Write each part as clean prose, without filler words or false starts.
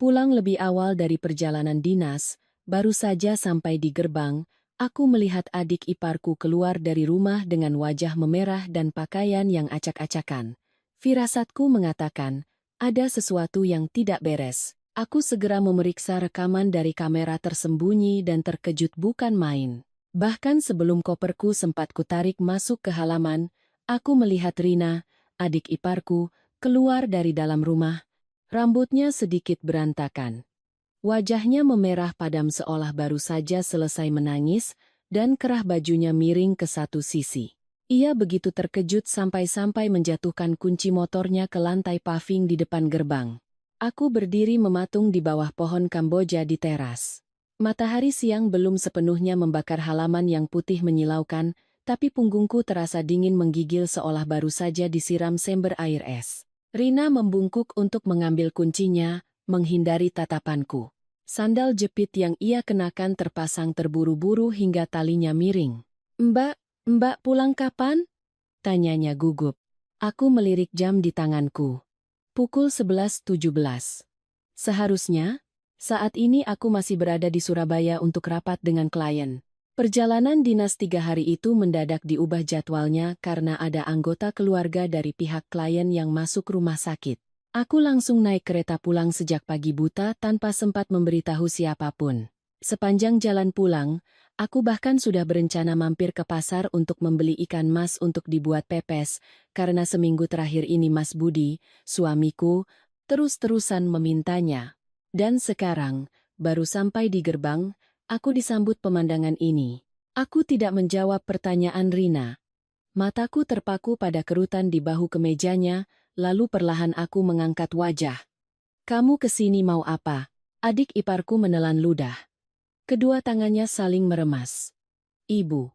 Pulang lebih awal dari perjalanan dinas, baru saja sampai di gerbang, aku melihat adik iparku keluar dari rumah dengan wajah memerah dan pakaian yang acak-acakan. Firasatku mengatakan, ada sesuatu yang tidak beres. Aku segera memeriksa rekaman dari kamera tersembunyi dan terkejut bukan main. Bahkan sebelum koperku sempat kutarik masuk ke halaman, aku melihat Rina, adik iparku, keluar dari dalam rumah. Rambutnya sedikit berantakan. Wajahnya memerah padam seolah baru saja selesai menangis, dan kerah bajunya miring ke satu sisi. Ia begitu terkejut sampai-sampai menjatuhkan kunci motornya ke lantai paving di depan gerbang. Aku berdiri mematung di bawah pohon Kamboja di teras. Matahari siang belum sepenuhnya membakar halaman yang putih menyilaukan, tapi punggungku terasa dingin menggigil seolah baru saja disiram sember air es. Rina membungkuk untuk mengambil kuncinya, menghindari tatapanku. Sandal jepit yang ia kenakan terpasang terburu-buru hingga talinya miring. Mbak pulang kapan?" tanyanya gugup. Aku melirik jam di tanganku. Pukul 11.17. Seharusnya, saat ini aku masih berada di Surabaya untuk rapat dengan klien. Perjalanan dinas 3 hari itu mendadak diubah jadwalnya karena ada anggota keluarga dari pihak klien yang masuk rumah sakit. Aku langsung naik kereta pulang sejak pagi buta tanpa sempat memberitahu siapapun. Sepanjang jalan pulang, aku bahkan sudah berencana mampir ke pasar untuk membeli ikan mas untuk dibuat pepes, karena seminggu terakhir ini Mas Budi, suamiku, terus-terusan memintanya. Dan sekarang, baru sampai di gerbang, aku disambut pemandangan ini. Aku tidak menjawab pertanyaan Rina. Mataku terpaku pada kerutan di bahu kemejanya, lalu perlahan aku mengangkat wajah. "Kamu kesini mau apa?" Adik iparku menelan ludah. Kedua tangannya saling meremas. Ibu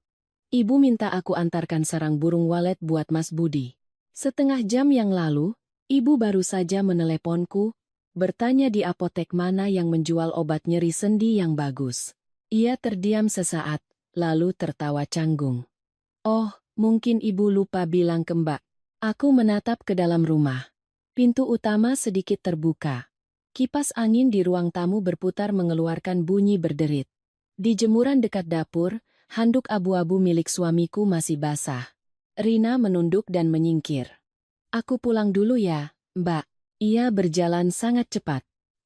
minta aku antarkan sarang burung walet buat Mas Budi. Setengah jam yang lalu, ibu baru saja meneleponku, bertanya di apotek mana yang menjual obat nyeri sendi yang bagus. Ia terdiam sesaat, lalu tertawa canggung. "Oh, mungkin ibu lupa bilang ke Mbak." Aku menatap ke dalam rumah. Pintu utama sedikit terbuka. Kipas angin di ruang tamu berputar mengeluarkan bunyi berderit. Di jemuran dekat dapur, handuk abu-abu milik suamiku masih basah. Rina menunduk dan menyingkir. "Aku pulang dulu ya, Mbak." Ia berjalan sangat cepat,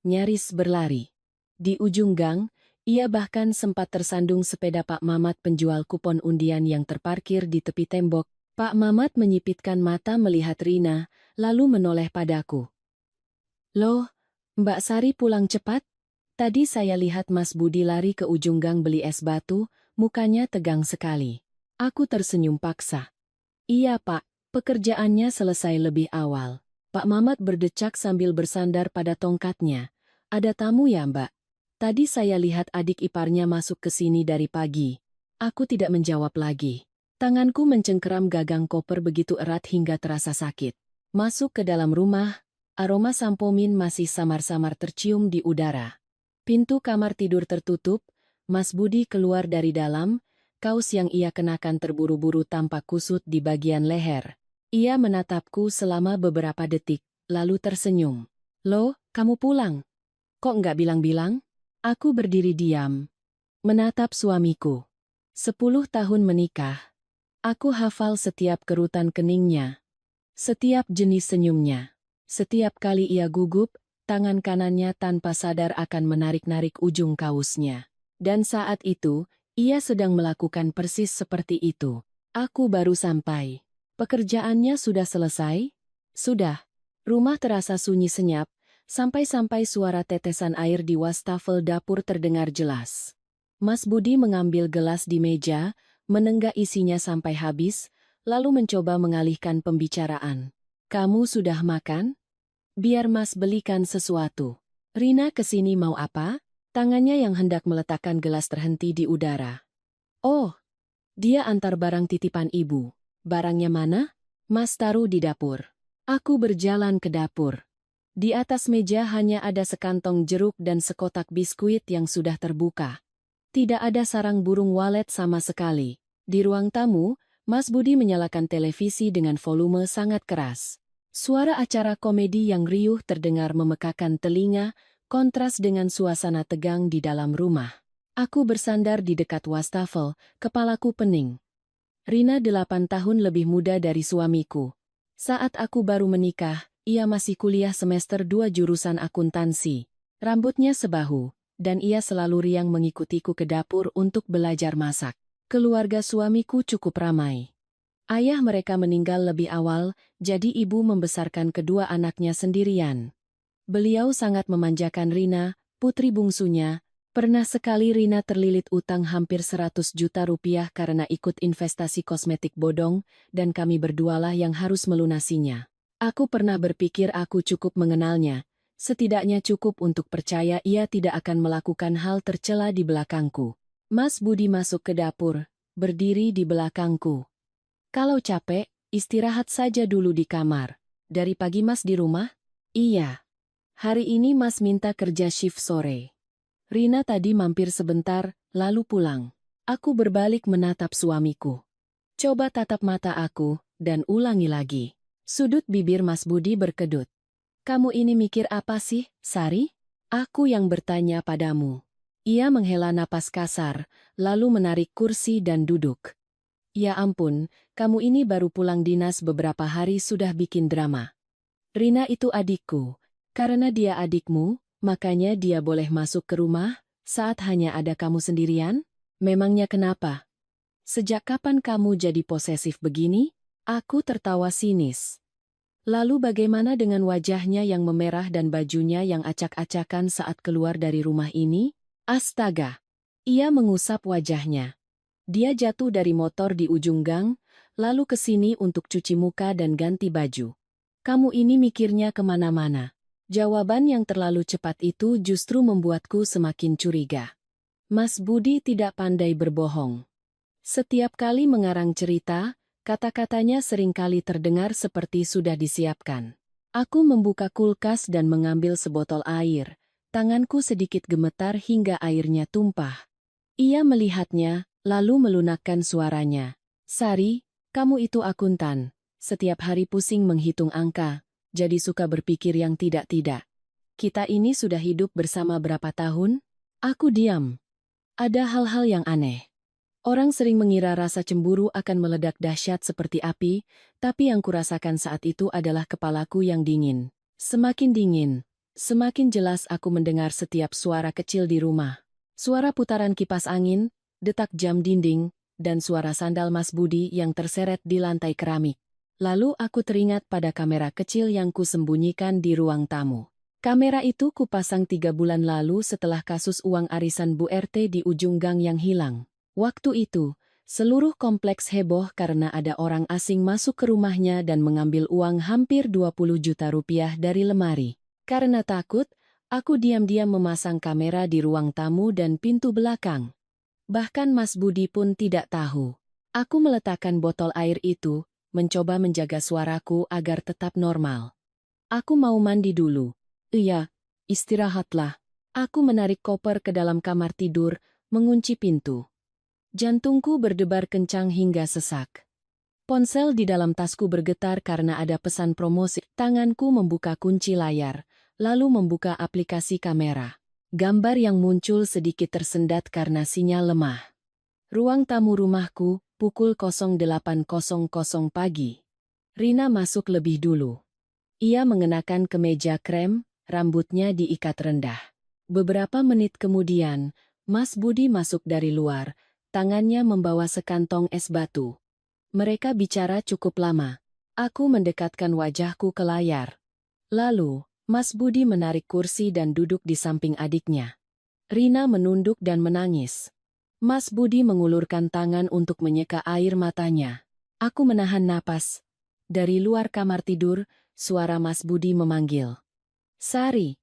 nyaris berlari. Di ujung gang, ia bahkan sempat tersandung sepeda Pak Mamat penjual kupon undian yang terparkir di tepi tembok. Pak Mamat menyipitkan mata melihat Rina, lalu menoleh padaku. "Loh, Mbak Sari pulang cepat? Tadi saya lihat Mas Budi lari ke ujung gang beli es batu, mukanya tegang sekali." Aku tersenyum paksa. "Iya Pak, pekerjaannya selesai lebih awal." Pak Mamat berdecak sambil bersandar pada tongkatnya. "Ada tamu ya Mbak? Tadi saya lihat adik iparnya masuk ke sini dari pagi." Aku tidak menjawab lagi. Tanganku mencengkeram gagang koper begitu erat hingga terasa sakit. Masuk ke dalam rumah, aroma sampomin masih samar-samar tercium di udara. Pintu kamar tidur tertutup, Mas Budi keluar dari dalam, kaos yang ia kenakan terburu-buru tampak kusut di bagian leher. Ia menatapku selama beberapa detik, lalu tersenyum. "Loh, kamu pulang? Kok nggak bilang-bilang?" Aku berdiri diam, menatap suamiku. 10 tahun menikah. Aku hafal setiap kerutan keningnya, setiap jenis senyumnya. Setiap kali ia gugup, tangan kanannya tanpa sadar akan menarik-narik ujung kaosnya. Dan saat itu, ia sedang melakukan persis seperti itu. Aku baru sampai. Pekerjaannya sudah selesai? Sudah. Rumah terasa sunyi senyap, sampai-sampai suara tetesan air di wastafel dapur terdengar jelas. Mas Budi mengambil gelas di meja, menenggak isinya sampai habis, lalu mencoba mengalihkan pembicaraan. "Kamu sudah makan? Biar Mas belikan sesuatu." "Rina kesini mau apa?" Tangannya yang hendak meletakkan gelas terhenti di udara. "Oh, dia antar barang titipan ibu." "Barangnya mana?" "Mas taruh di dapur." Aku berjalan ke dapur. Di atas meja hanya ada sekantong jeruk dan sekotak biskuit yang sudah terbuka. Tidak ada sarang burung walet sama sekali. Di ruang tamu, Mas Budi menyalakan televisi dengan volume sangat keras. Suara acara komedi yang riuh terdengar memekakan telinga, kontras dengan suasana tegang di dalam rumah. Aku bersandar di dekat wastafel, kepalaku pening. Rina 8 tahun lebih muda dari suamiku. Saat aku baru menikah, ia masih kuliah semester 2 jurusan akuntansi. Rambutnya sebahu, dan ia selalu riang mengikutiku ke dapur untuk belajar masak. Keluarga suamiku cukup ramai. Ayah mereka meninggal lebih awal, jadi ibu membesarkan kedua anaknya sendirian. Beliau sangat memanjakan Rina, putri bungsunya. Pernah sekali Rina terlilit utang hampir 100 juta rupiah karena ikut investasi kosmetik bodong, dan kami berdualah yang harus melunasinya. Aku pernah berpikir aku cukup mengenalnya, setidaknya cukup untuk percaya ia tidak akan melakukan hal tercela di belakangku. Mas Budi masuk ke dapur, berdiri di belakangku. Kalau capek, istirahat saja dulu di kamar. Dari pagi Mas di rumah? Iya. Hari ini Mas minta kerja shift sore. Rina tadi mampir sebentar, lalu pulang. Aku berbalik menatap suamiku. Coba tatap mata aku, dan ulangi lagi. Sudut bibir Mas Budi berkedut. Kamu ini mikir apa sih, Sari? Aku yang bertanya padamu. Ia menghela napas kasar, lalu menarik kursi dan duduk. Ya ampun, kamu ini baru pulang dinas beberapa hari sudah bikin drama. Rina itu adikku. Karena dia adikmu, makanya dia boleh masuk ke rumah saat hanya ada kamu sendirian? Memangnya kenapa? Sejak kapan kamu jadi posesif begini? Aku tertawa sinis. Lalu bagaimana dengan wajahnya yang memerah dan bajunya yang acak-acakan saat keluar dari rumah ini? Astaga! Ia mengusap wajahnya. Dia jatuh dari motor di ujung gang, lalu ke sini untuk cuci muka dan ganti baju. Kamu ini mikirnya kemana-mana. Jawaban yang terlalu cepat itu justru membuatku semakin curiga. Mas Budi tidak pandai berbohong. Setiap kali mengarang cerita, kata-katanya seringkali terdengar seperti sudah disiapkan. Aku membuka kulkas dan mengambil sebotol air. Tanganku sedikit gemetar hingga airnya tumpah. Ia melihatnya, lalu melunakkan suaranya. Sari, kamu itu akuntan. Setiap hari pusing menghitung angka. Jadi suka berpikir yang tidak-tidak. Kita ini sudah hidup bersama berapa tahun? Aku diam. Ada hal-hal yang aneh. Orang sering mengira rasa cemburu akan meledak dahsyat seperti api, tapi yang kurasakan saat itu adalah kepalaku yang dingin. Semakin dingin, semakin jelas aku mendengar setiap suara kecil di rumah. Suara putaran kipas angin, detak jam dinding, dan suara sandal Mas Budi yang terseret di lantai keramik. Lalu aku teringat pada kamera kecil yang kusembunyikan di ruang tamu. Kamera itu kupasang 3 bulan lalu setelah kasus uang arisan Bu RT di ujung gang yang hilang. Waktu itu, seluruh kompleks heboh karena ada orang asing masuk ke rumahnya dan mengambil uang hampir 20 juta rupiah dari lemari. Karena takut, aku diam-diam memasang kamera di ruang tamu dan pintu belakang. Bahkan Mas Budi pun tidak tahu. Aku meletakkan botol air itu, mencoba menjaga suaraku agar tetap normal. Aku mau mandi dulu. Iya, istirahatlah. Aku menarik koper ke dalam kamar tidur, mengunci pintu. Jantungku berdebar kencang hingga sesak. Ponsel di dalam tasku bergetar karena ada pesan promosi. Tanganku membuka kunci layar, lalu membuka aplikasi kamera. Gambar yang muncul sedikit tersendat karena sinyal lemah. Ruang tamu rumahku, pukul 08.00 pagi. Rina masuk lebih dulu. Ia mengenakan kemeja krem, rambutnya diikat rendah. Beberapa menit kemudian, Mas Budi masuk dari luar, tangannya membawa sekantong es batu. Mereka bicara cukup lama. Aku mendekatkan wajahku ke layar. Lalu, Mas Budi menarik kursi dan duduk di samping adiknya. Rina menunduk dan menangis. Mas Budi mengulurkan tangan untuk menyeka air matanya. Aku menahan napas. Dari luar kamar tidur, suara Mas Budi memanggil. Sari,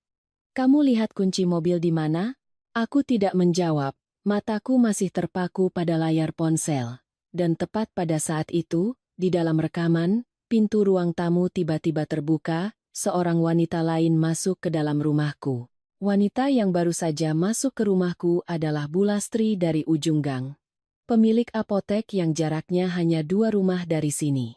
kamu lihat kunci mobil di mana? Aku tidak menjawab. Mataku masih terpaku pada layar ponsel. Dan tepat pada saat itu, di dalam rekaman, pintu ruang tamu tiba-tiba terbuka, seorang wanita lain masuk ke dalam rumahku. Wanita yang baru saja masuk ke rumahku adalah Bu Lastri dari ujung gang. Pemilik apotek yang jaraknya hanya 2 rumah dari sini.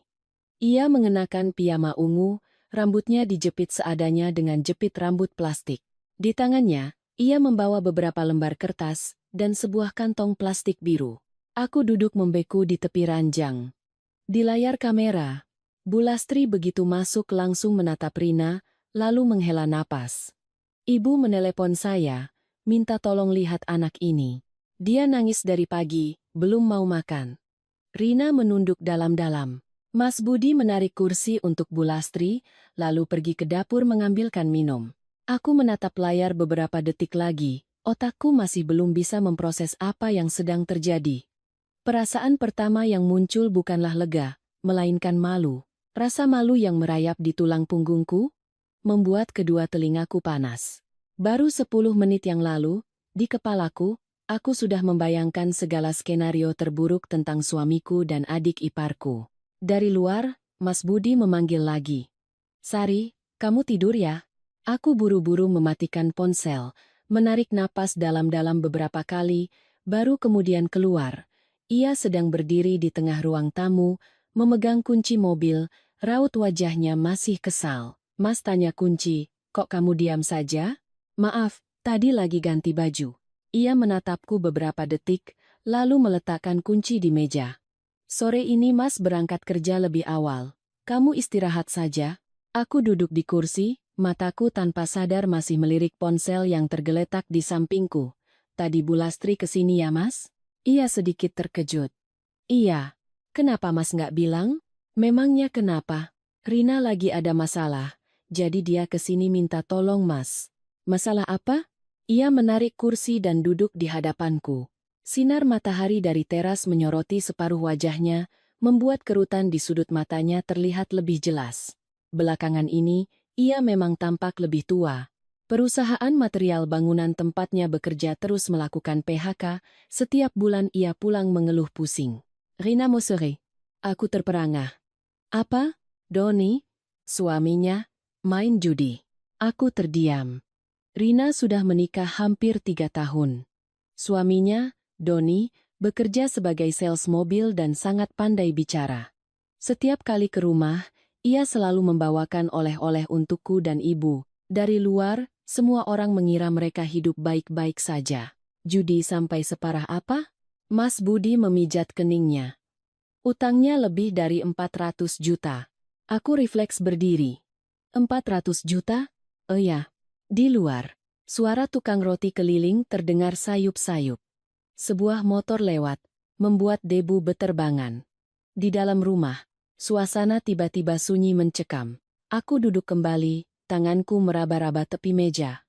Ia mengenakan piyama ungu, rambutnya dijepit seadanya dengan jepit rambut plastik. Di tangannya, ia membawa beberapa lembar kertas dan sebuah kantong plastik biru. Aku duduk membeku di tepi ranjang. Di layar kamera, Bu Lastri begitu masuk langsung menatap Rina, lalu menghela napas. Ibu menelepon saya, minta tolong lihat anak ini. Dia nangis dari pagi, belum mau makan. Rina menunduk dalam-dalam. Mas Budi menarik kursi untuk Bu Lastri, lalu pergi ke dapur mengambilkan minum. Aku menatap layar beberapa detik lagi, otakku masih belum bisa memproses apa yang sedang terjadi. Perasaan pertama yang muncul bukanlah lega, melainkan malu. Rasa malu yang merayap di tulang punggungku, membuat kedua telingaku panas. Baru 10 menit yang lalu, di kepalaku, aku sudah membayangkan segala skenario terburuk tentang suamiku dan adik iparku. Dari luar, Mas Budi memanggil lagi. Sari, kamu tidur ya? Aku buru-buru mematikan ponsel, menarik napas dalam-dalam beberapa kali, baru kemudian keluar. Ia sedang berdiri di tengah ruang tamu, memegang kunci mobil, raut wajahnya masih kesal. Mas tanya kunci, kok kamu diam saja? Maaf, tadi lagi ganti baju. Ia menatapku beberapa detik, lalu meletakkan kunci di meja. Sore ini Mas berangkat kerja lebih awal. Kamu istirahat saja. Aku duduk di kursi, mataku tanpa sadar masih melirik ponsel yang tergeletak di sampingku. Tadi Bu Lastri kesini ya Mas? Ia sedikit terkejut. Iya. Kenapa Mas nggak bilang? Memangnya kenapa? Rina lagi ada masalah, jadi dia kesini minta tolong Mas. Masalah apa? Ia menarik kursi dan duduk di hadapanku. Sinar matahari dari teras menyoroti separuh wajahnya, membuat kerutan di sudut matanya terlihat lebih jelas. Belakangan ini, ia memang tampak lebih tua. Perusahaan material bangunan tempatnya bekerja terus melakukan PHK, setiap bulan ia pulang mengeluh pusing. Rina Mosere. Aku terperangah. Apa? Doni? Suaminya? Main judi. Aku terdiam. Rina sudah menikah hampir 3 tahun. Suaminya, Doni, bekerja sebagai sales mobil dan sangat pandai bicara. Setiap kali ke rumah, ia selalu membawakan oleh-oleh untukku dan ibu. Dari luar, semua orang mengira mereka hidup baik-baik saja. Judi sampai separah apa? Mas Budi memijat keningnya. Utangnya lebih dari 400 juta. Aku refleks berdiri. 400 juta? Oh ya. Di luar, suara tukang roti keliling terdengar sayup-sayup. Sebuah motor lewat, membuat debu beterbangan. Di dalam rumah, suasana tiba-tiba sunyi mencekam. Aku duduk kembali, tanganku meraba-raba tepi meja.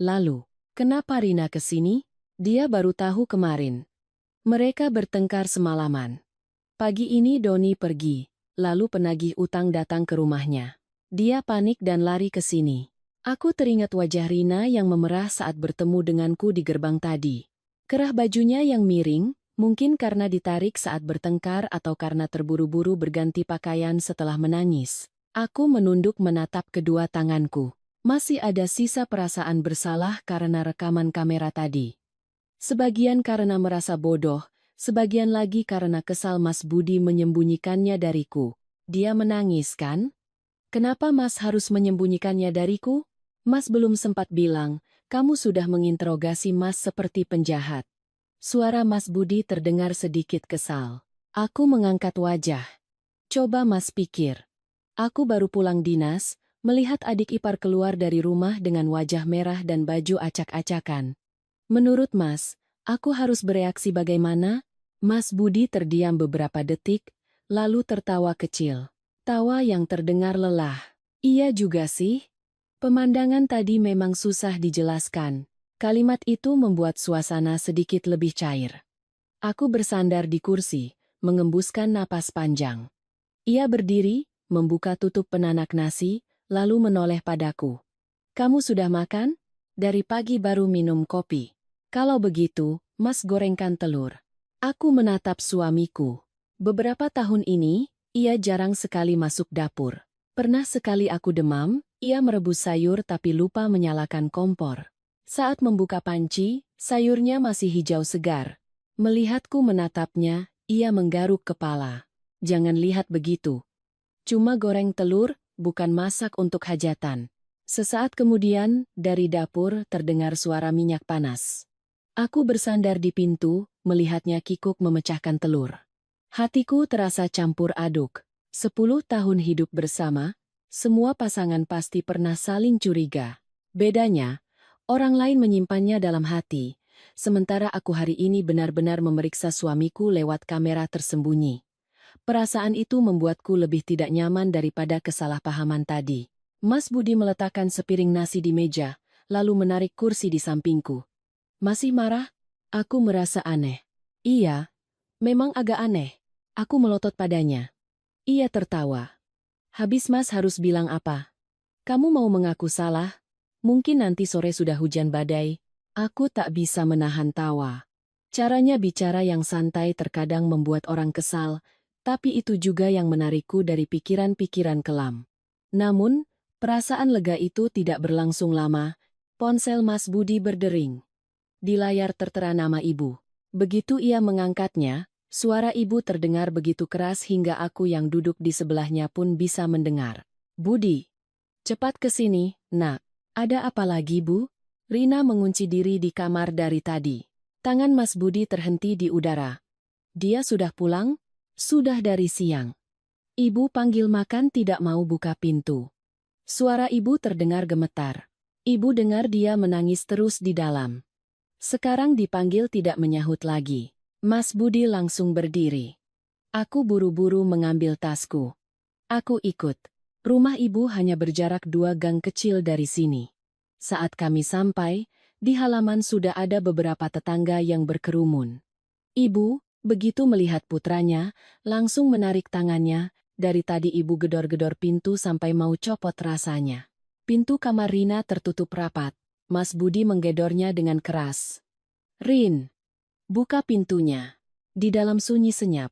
Lalu, kenapa Rina kesini? Dia baru tahu kemarin. Mereka bertengkar semalaman. Pagi ini Doni pergi, lalu penagih utang datang ke rumahnya. Dia panik dan lari ke sini. Aku teringat wajah Rina yang memerah saat bertemu denganku di gerbang tadi. Kerah bajunya yang miring, mungkin karena ditarik saat bertengkar atau karena terburu-buru berganti pakaian setelah menangis. Aku menunduk menatap kedua tanganku. Masih ada sisa perasaan bersalah karena rekaman kamera tadi. Sebagian karena merasa bodoh, sebagian lagi karena kesal Mas Budi menyembunyikannya dariku. Dia menangis kan? Kenapa Mas harus menyembunyikannya dariku? Mas belum sempat bilang, kamu sudah menginterogasi Mas seperti penjahat. Suara Mas Budi terdengar sedikit kesal. Aku mengangkat wajah. Coba Mas pikir. Aku baru pulang dinas, melihat adik ipar keluar dari rumah dengan wajah merah dan baju acak-acakan. Menurut Mas, aku harus bereaksi bagaimana? Mas Budi terdiam beberapa detik, lalu tertawa kecil. Tawa yang terdengar lelah. Iya juga sih. Pemandangan tadi memang susah dijelaskan. Kalimat itu membuat suasana sedikit lebih cair. Aku bersandar di kursi, mengembuskan napas panjang. Ia berdiri, membuka tutup penanak nasi, lalu menoleh padaku. Kamu sudah makan? Dari pagi baru minum kopi. Kalau begitu, Mas gorengkan telur. Aku menatap suamiku. Beberapa tahun ini, ia jarang sekali masuk dapur. Pernah sekali aku demam, ia merebus sayur tapi lupa menyalakan kompor. Saat membuka panci, sayurnya masih hijau segar. Melihatku menatapnya, ia menggaruk kepala. Jangan lihat begitu. Cuma goreng telur, bukan masak untuk hajatan. Sesaat kemudian, dari dapur terdengar suara minyak panas. Aku bersandar di pintu, melihatnya kikuk memecahkan telur. Hatiku terasa campur aduk. 10 tahun hidup bersama, semua pasangan pasti pernah saling curiga. Bedanya, orang lain menyimpannya dalam hati, sementara aku hari ini benar-benar memeriksa suamiku lewat kamera tersembunyi. Perasaan itu membuatku lebih tidak nyaman daripada kesalahpahaman tadi. Mas Budi meletakkan sepiring nasi di meja, lalu menarik kursi di sampingku. Masih marah? Aku merasa aneh. Iya, memang agak aneh. Aku melotot padanya. Ia tertawa. Habis Mas harus bilang apa? Kamu mau mengaku salah? Mungkin nanti sore sudah hujan badai. Aku tak bisa menahan tawa. Caranya bicara yang santai terkadang membuat orang kesal, tapi itu juga yang menarikku dari pikiran-pikiran kelam. Namun, perasaan lega itu tidak berlangsung lama. Ponsel Mas Budi berdering. Di layar tertera nama ibu. Begitu ia mengangkatnya, suara ibu terdengar begitu keras hingga aku yang duduk di sebelahnya pun bisa mendengar. Budi, cepat ke sini, nak. Ada apa lagi, Bu? Rina mengunci diri di kamar dari tadi. Tangan Mas Budi terhenti di udara. Dia sudah pulang? Sudah dari siang. Ibu panggil makan tidak mau buka pintu. Suara ibu terdengar gemetar. Ibu dengar dia menangis terus di dalam. Sekarang dipanggil tidak menyahut lagi. Mas Budi langsung berdiri. Aku buru-buru mengambil tasku. Aku ikut. Rumah ibu hanya berjarak 2 gang kecil dari sini. Saat kami sampai, di halaman sudah ada beberapa tetangga yang berkerumun. Ibu, begitu melihat putranya, langsung menarik tangannya. Dari tadi ibu gedor-gedor pintu sampai mau copot rasanya. Pintu kamar Rina tertutup rapat. Mas Budi menggedornya dengan keras. Rin, buka pintunya. Di dalam sunyi senyap.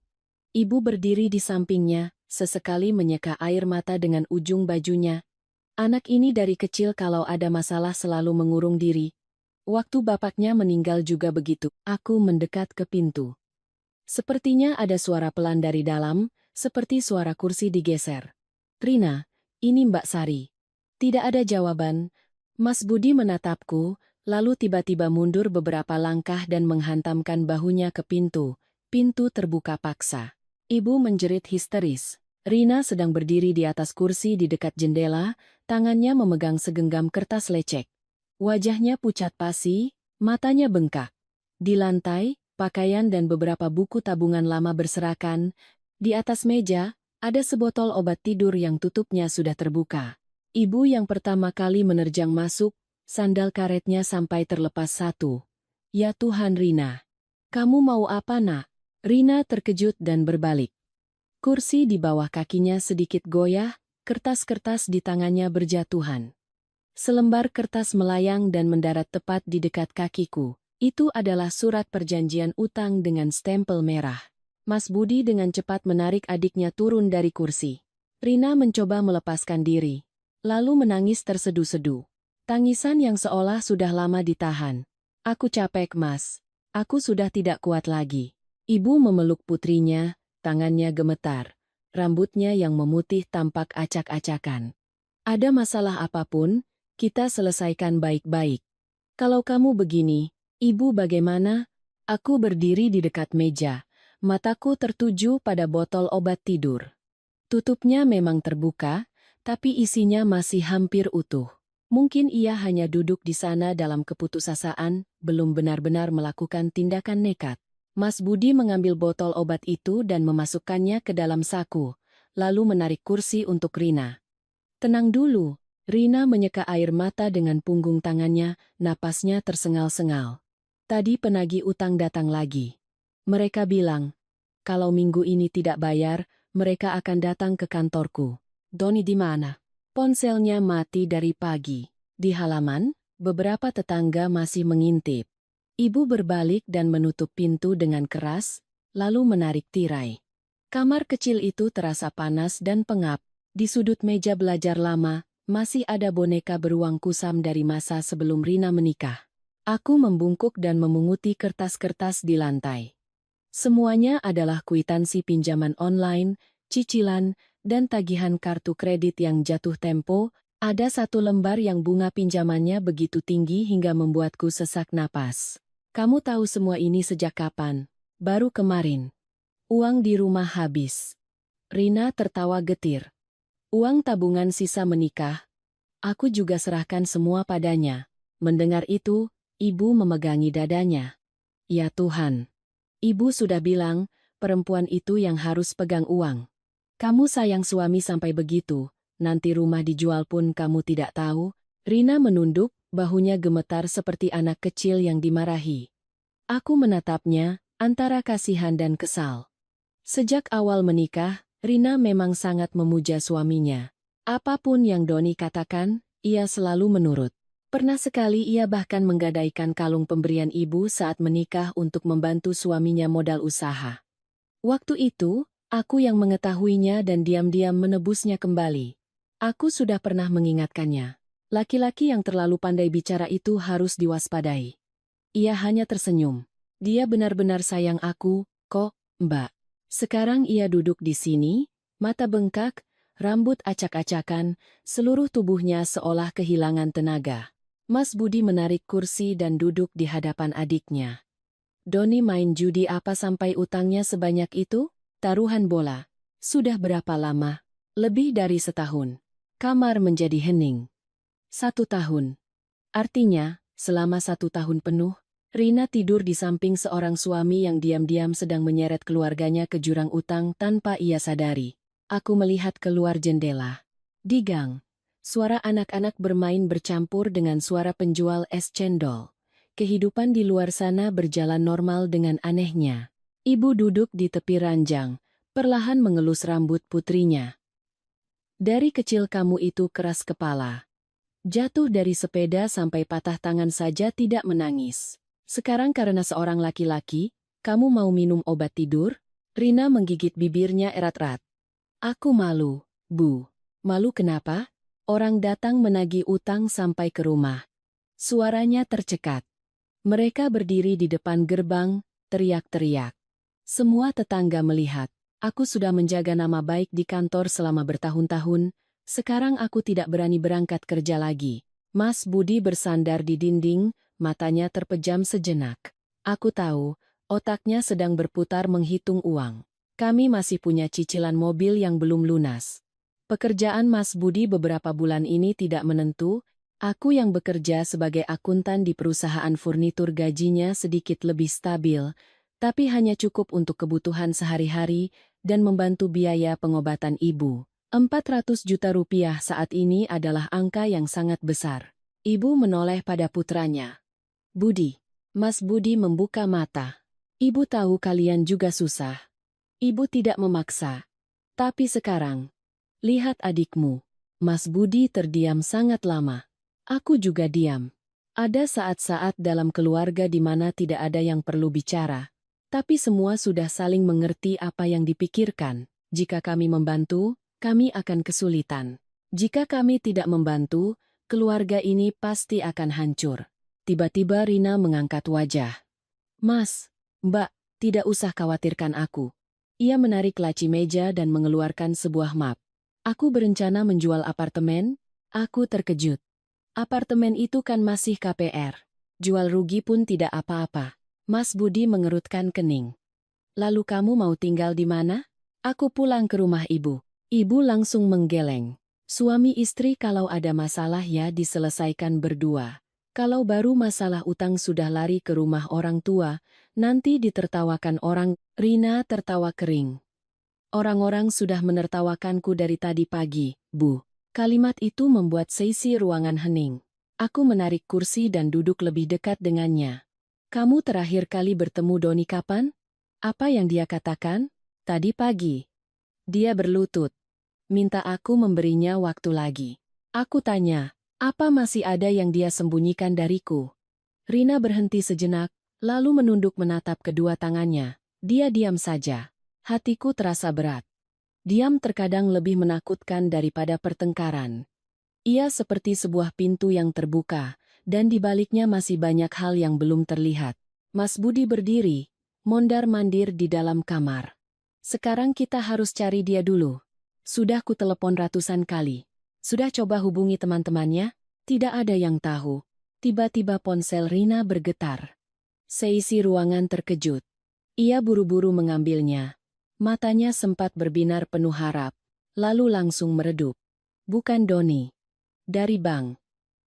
Ibu berdiri di sampingnya, sesekali menyeka air mata dengan ujung bajunya. Anak ini dari kecil kalau ada masalah selalu mengurung diri. Waktu bapaknya meninggal juga begitu. Aku mendekat ke pintu. Sepertinya ada suara pelan dari dalam, seperti suara kursi digeser. Rina, ini Mbak Sari. Tidak ada jawaban. Mas Budi menatapku, lalu tiba-tiba mundur beberapa langkah dan menghantamkan bahunya ke pintu. Pintu terbuka paksa. Ibu menjerit histeris. Rina sedang berdiri di atas kursi di dekat jendela, tangannya memegang segenggam kertas lecek. Wajahnya pucat pasi, matanya bengkak. Di lantai, pakaian dan beberapa buku tabungan lama berserakan. Di atas meja, ada sebotol obat tidur yang tutupnya sudah terbuka. Ibu yang pertama kali menerjang masuk, sandal karetnya sampai terlepas satu. Ya Tuhan Rina. Kamu mau apa nak? Rina terkejut dan berbalik. Kursi di bawah kakinya sedikit goyah, kertas-kertas di tangannya berjatuhan. Selembar kertas melayang dan mendarat tepat di dekat kakiku. Itu adalah surat perjanjian utang dengan stempel merah. Mas Budi dengan cepat menarik adiknya turun dari kursi. Rina mencoba melepaskan diri. Lalu menangis tersedu-sedu. Tangisan yang seolah sudah lama ditahan. Aku capek, Mas. Aku sudah tidak kuat lagi. Ibu memeluk putrinya, tangannya gemetar. Rambutnya yang memutih tampak acak-acakan. Ada masalah apapun, kita selesaikan baik-baik. Kalau kamu begini, Ibu bagaimana? Aku berdiri di dekat meja. Mataku tertuju pada botol obat tidur. Tutupnya memang terbuka, tapi isinya masih hampir utuh. Mungkin ia hanya duduk di sana dalam keputusasaan, belum benar-benar melakukan tindakan nekat. Mas Budi mengambil botol obat itu dan memasukkannya ke dalam saku, lalu menarik kursi untuk Rina. Tenang dulu, Rina menyeka air mata dengan punggung tangannya, napasnya tersengal-sengal. Tadi penagih utang datang lagi. Mereka bilang, kalau minggu ini tidak bayar, mereka akan datang ke kantorku. Doni di mana? Ponselnya mati dari pagi. Di halaman, beberapa tetangga masih mengintip. Ibu berbalik dan menutup pintu dengan keras, lalu menarik tirai. Kamar kecil itu terasa panas dan pengap. Di sudut meja belajar lama, masih ada boneka beruang kusam dari masa sebelum Rina menikah. Aku membungkuk dan memunguti kertas-kertas di lantai. Semuanya adalah kwitansi pinjaman online, cicilan, dan tagihan kartu kredit yang jatuh tempo, Ada satu lembar yang bunga pinjamannya begitu tinggi hingga membuatku sesak napas. Kamu tahu semua ini sejak kapan? Baru kemarin. Uang di rumah habis. Rina tertawa getir. Uang tabungan sisa menikah. Aku juga serahkan semua padanya. Mendengar itu, ibu memegangi dadanya. Ya Tuhan. Ibu sudah bilang, perempuan itu yang harus pegang uang. Kamu sayang suami sampai begitu, nanti rumah dijual pun kamu tidak tahu. Rina menunduk, bahunya gemetar seperti anak kecil yang dimarahi. Aku menatapnya, antara kasihan dan kesal. Sejak awal menikah, Rina memang sangat memuja suaminya. Apapun yang Doni katakan, ia selalu menurut. Pernah sekali ia bahkan menggadaikan kalung pemberian ibu saat menikah untuk membantu suaminya modal usaha. Waktu itu, aku yang mengetahuinya dan diam-diam menebusnya kembali. Aku sudah pernah mengingatkannya. Laki-laki yang terlalu pandai bicara itu harus diwaspadai. Ia hanya tersenyum. Dia benar-benar sayang aku, kok, Mbak. Sekarang ia duduk di sini, mata bengkak, rambut acak-acakan, seluruh tubuhnya seolah kehilangan tenaga. Mas Budi menarik kursi dan duduk di hadapan adiknya. Doni main judi apa sampai utangnya sebanyak itu? Taruhan bola. Sudah berapa lama? Lebih dari setahun. Kamar menjadi hening. 1 tahun. Artinya, selama 1 tahun penuh, Rina tidur di samping seorang suami yang diam-diam sedang menyeret keluarganya ke jurang utang tanpa ia sadari. Aku melihat keluar jendela. Di gang, suara anak-anak bermain bercampur dengan suara penjual es cendol. Kehidupan di luar sana berjalan normal dengan anehnya. Ibu duduk di tepi ranjang, perlahan mengelus rambut putrinya. Dari kecil kamu itu keras kepala. Jatuh dari sepeda sampai patah tangan saja tidak menangis. Sekarang karena seorang laki-laki, kamu mau minum obat tidur? Rina menggigit bibirnya erat-erat. Aku malu, Bu. Malu kenapa? Orang datang menagih utang sampai ke rumah. Suaranya tercekat. Mereka berdiri di depan gerbang, teriak-teriak. Semua tetangga melihat. Aku sudah menjaga nama baik di kantor selama bertahun-tahun, sekarang aku tidak berani berangkat kerja lagi. Mas Budi bersandar di dinding, matanya terpejam sejenak. Aku tahu, otaknya sedang berputar menghitung uang. Kami masih punya cicilan mobil yang belum lunas. Pekerjaan Mas Budi beberapa bulan ini tidak menentu, aku yang bekerja sebagai akuntan di perusahaan furnitur gajinya sedikit lebih stabil, tapi hanya cukup untuk kebutuhan sehari-hari dan membantu biaya pengobatan ibu. 400 juta rupiah saat ini adalah angka yang sangat besar. Ibu menoleh pada putranya. Budi. Mas Budi membuka mata. Ibu tahu kalian juga susah. Ibu tidak memaksa. Tapi sekarang, lihat adikmu. Mas Budi terdiam sangat lama. Aku juga diam. Ada saat-saat dalam keluarga di mana tidak ada yang perlu bicara. Tapi semua sudah saling mengerti apa yang dipikirkan. Jika kami membantu, kami akan kesulitan. Jika kami tidak membantu, keluarga ini pasti akan hancur. Tiba-tiba Rina mengangkat wajah. Mas, Mbak, tidak usah khawatirkan aku. Ia menarik laci meja dan mengeluarkan sebuah map. Aku berencana menjual apartemen. Aku terkejut. Apartemen itu kan masih KPR. Jual rugi pun tidak apa-apa. Mas Budi mengerutkan kening. Lalu kamu mau tinggal di mana? Aku pulang ke rumah ibu. Ibu langsung menggeleng. Suami istri kalau ada masalah ya diselesaikan berdua. Kalau baru masalah utang sudah lari ke rumah orang tua, nanti ditertawakan orang. Rina tertawa kering. Orang-orang sudah menertawakanku dari tadi pagi, Bu. Kalimat itu membuat seisi ruangan hening. Aku menarik kursi dan duduk lebih dekat dengannya. Kamu terakhir kali bertemu Doni kapan? Apa yang dia katakan? Tadi pagi. Dia berlutut. Minta aku memberinya waktu lagi. Aku tanya, apa masih ada yang dia sembunyikan dariku? Rina berhenti sejenak, lalu menunduk menatap kedua tangannya. Dia diam saja. Hatiku terasa berat. Diam terkadang lebih menakutkan daripada pertengkaran. Ia seperti sebuah pintu yang terbuka, dan di baliknya masih banyak hal yang belum terlihat. Mas Budi berdiri, mondar-mandir di dalam kamar. Sekarang kita harus cari dia dulu. Sudah kutelepon ratusan kali. Sudah coba hubungi teman-temannya? Tidak ada yang tahu. Tiba-tiba ponsel Rina bergetar. Seisi ruangan terkejut. Ia buru-buru mengambilnya. Matanya sempat berbinar penuh harap, lalu langsung meredup. Bukan Doni. Dari bank.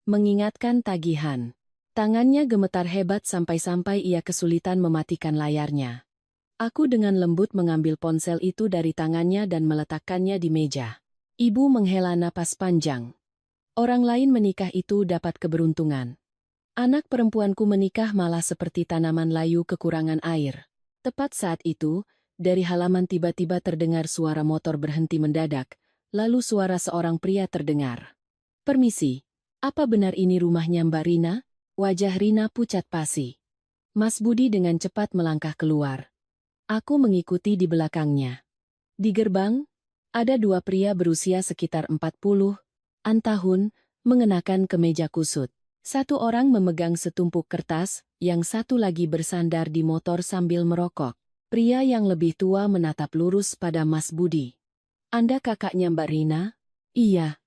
Mengingatkan tagihan. Tangannya gemetar hebat sampai-sampai ia kesulitan mematikan layarnya. Aku dengan lembut mengambil ponsel itu dari tangannya dan meletakkannya di meja. Ibu menghela napas panjang. Orang lain menikah itu dapat keberuntungan. Anak perempuanku menikah malah seperti tanaman layu kekurangan air. Tepat saat itu, dari halaman tiba-tiba terdengar suara motor berhenti mendadak, lalu suara seorang pria terdengar. "Permisi, apa benar ini rumahnya Mbak Rina?" Wajah Rina pucat pasi. Mas Budi dengan cepat melangkah keluar. Aku mengikuti di belakangnya. Di gerbang, ada dua pria berusia sekitar 40-an tahun, mengenakan kemeja kusut. Satu orang memegang setumpuk kertas, yang satu lagi bersandar di motor sambil merokok. Pria yang lebih tua menatap lurus pada Mas Budi. "Anda kakaknya Mbak Rina?" "Iya."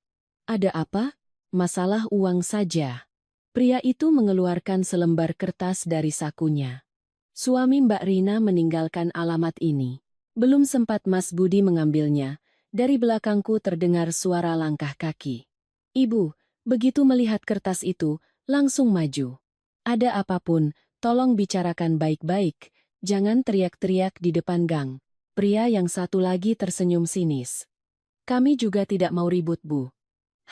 "Ada apa?" "Masalah uang saja." Pria itu mengeluarkan selembar kertas dari sakunya. "Suami Mbak Rina meninggalkan alamat ini." Belum sempat Mas Budi mengambilnya, dari belakangku terdengar suara langkah kaki. Ibu, begitu melihat kertas itu, langsung maju. "Ada apapun, tolong bicarakan baik-baik, jangan teriak-teriak di depan gang." Pria yang satu lagi tersenyum sinis. "Kami juga tidak mau ribut, Bu.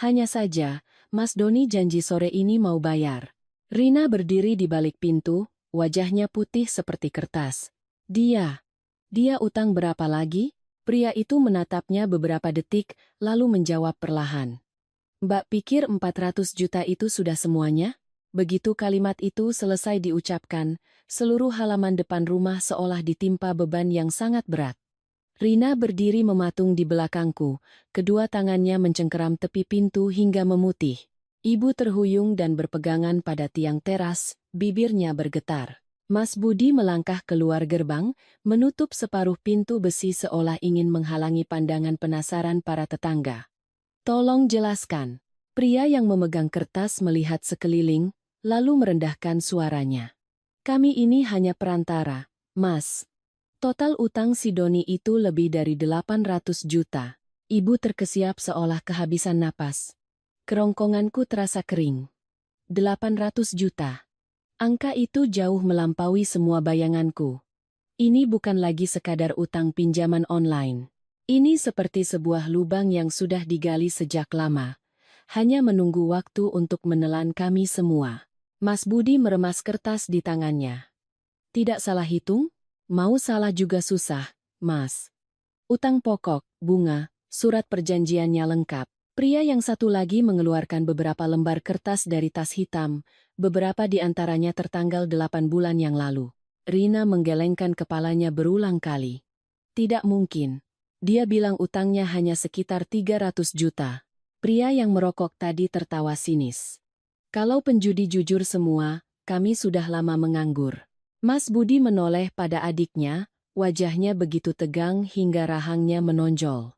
Hanya saja, Mas Doni janji sore ini mau bayar." Rina berdiri di balik pintu, wajahnya putih seperti kertas. Dia utang berapa lagi?" Pria itu menatapnya beberapa detik, lalu menjawab perlahan. "Mbak pikir 400 juta itu sudah semuanya?" Begitu kalimat itu selesai diucapkan, seluruh halaman depan rumah seolah ditimpa beban yang sangat berat. Rina berdiri mematung di belakangku, kedua tangannya mencengkeram tepi pintu hingga memutih. Ibu terhuyung dan berpegangan pada tiang teras, bibirnya bergetar. Mas Budi melangkah keluar gerbang, menutup separuh pintu besi seolah ingin menghalangi pandangan penasaran para tetangga. "Tolong jelaskan." Pria yang memegang kertas melihat sekeliling, lalu merendahkan suaranya. "Kami ini hanya perantara, Mas. Total utang si Doni itu lebih dari 800 juta. Ibu terkesiap seolah kehabisan napas. Kerongkonganku terasa kering. 800 juta. Angka itu jauh melampaui semua bayanganku. Ini bukan lagi sekadar utang pinjaman online. Ini seperti sebuah lubang yang sudah digali sejak lama. Hanya menunggu waktu untuk menelan kami semua." Mas Budi meremas kertas di tangannya. "Tidak salah hitung? Mau salah juga susah, Mas. Utang pokok, bunga, surat perjanjiannya lengkap." Pria yang satu lagi mengeluarkan beberapa lembar kertas dari tas hitam, beberapa di antaranya tertanggal 8 bulan yang lalu. Rina menggelengkan kepalanya berulang kali. "Tidak mungkin. Dia bilang utangnya hanya sekitar 300 juta. Pria yang merokok tadi tertawa sinis. "Kalau penjudi jujur semua, kami sudah lama menganggur." Mas Budi menoleh pada adiknya, wajahnya begitu tegang hingga rahangnya menonjol.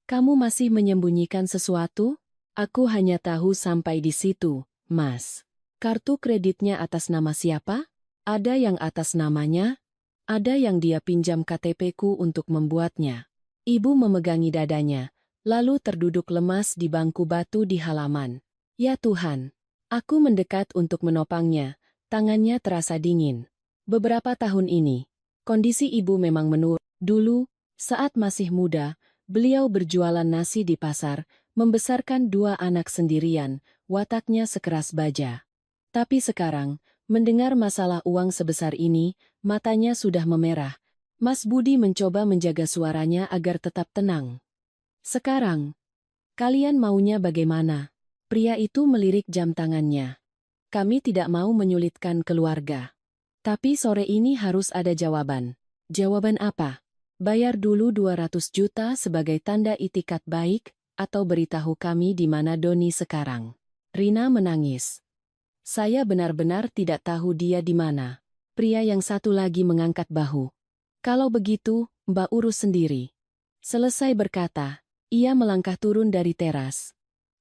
"Kamu masih menyembunyikan sesuatu? Aku hanya tahu sampai di situ, Mas. Kartu kreditnya atas nama siapa? Ada yang atas namanya? Ada yang dia pinjam KTP-ku untuk membuatnya." Ibu memegangi dadanya, lalu terduduk lemas di bangku batu di halaman. "Ya Tuhan." Aku mendekat untuk menopangnya, tangannya terasa dingin. Beberapa tahun ini, kondisi ibu memang menurun. Dulu, saat masih muda, beliau berjualan nasi di pasar, membesarkan dua anak sendirian, wataknya sekeras baja. Tapi sekarang, mendengar masalah uang sebesar ini, matanya sudah memerah. Mas Budi mencoba menjaga suaranya agar tetap tenang. "Sekarang, kalian maunya bagaimana?" Pria itu melirik jam tangannya. "Kami tidak mau menyulitkan keluarga. Tapi sore ini harus ada jawaban." "Jawaban apa?" "Bayar dulu 200 juta sebagai tanda itikat baik, atau beritahu kami di mana Doni sekarang." Rina menangis. "Saya benar-benar tidak tahu dia di mana." Pria yang satu lagi mengangkat bahu. "Kalau begitu, Mbak urus sendiri." Selesai berkata, ia melangkah turun dari teras.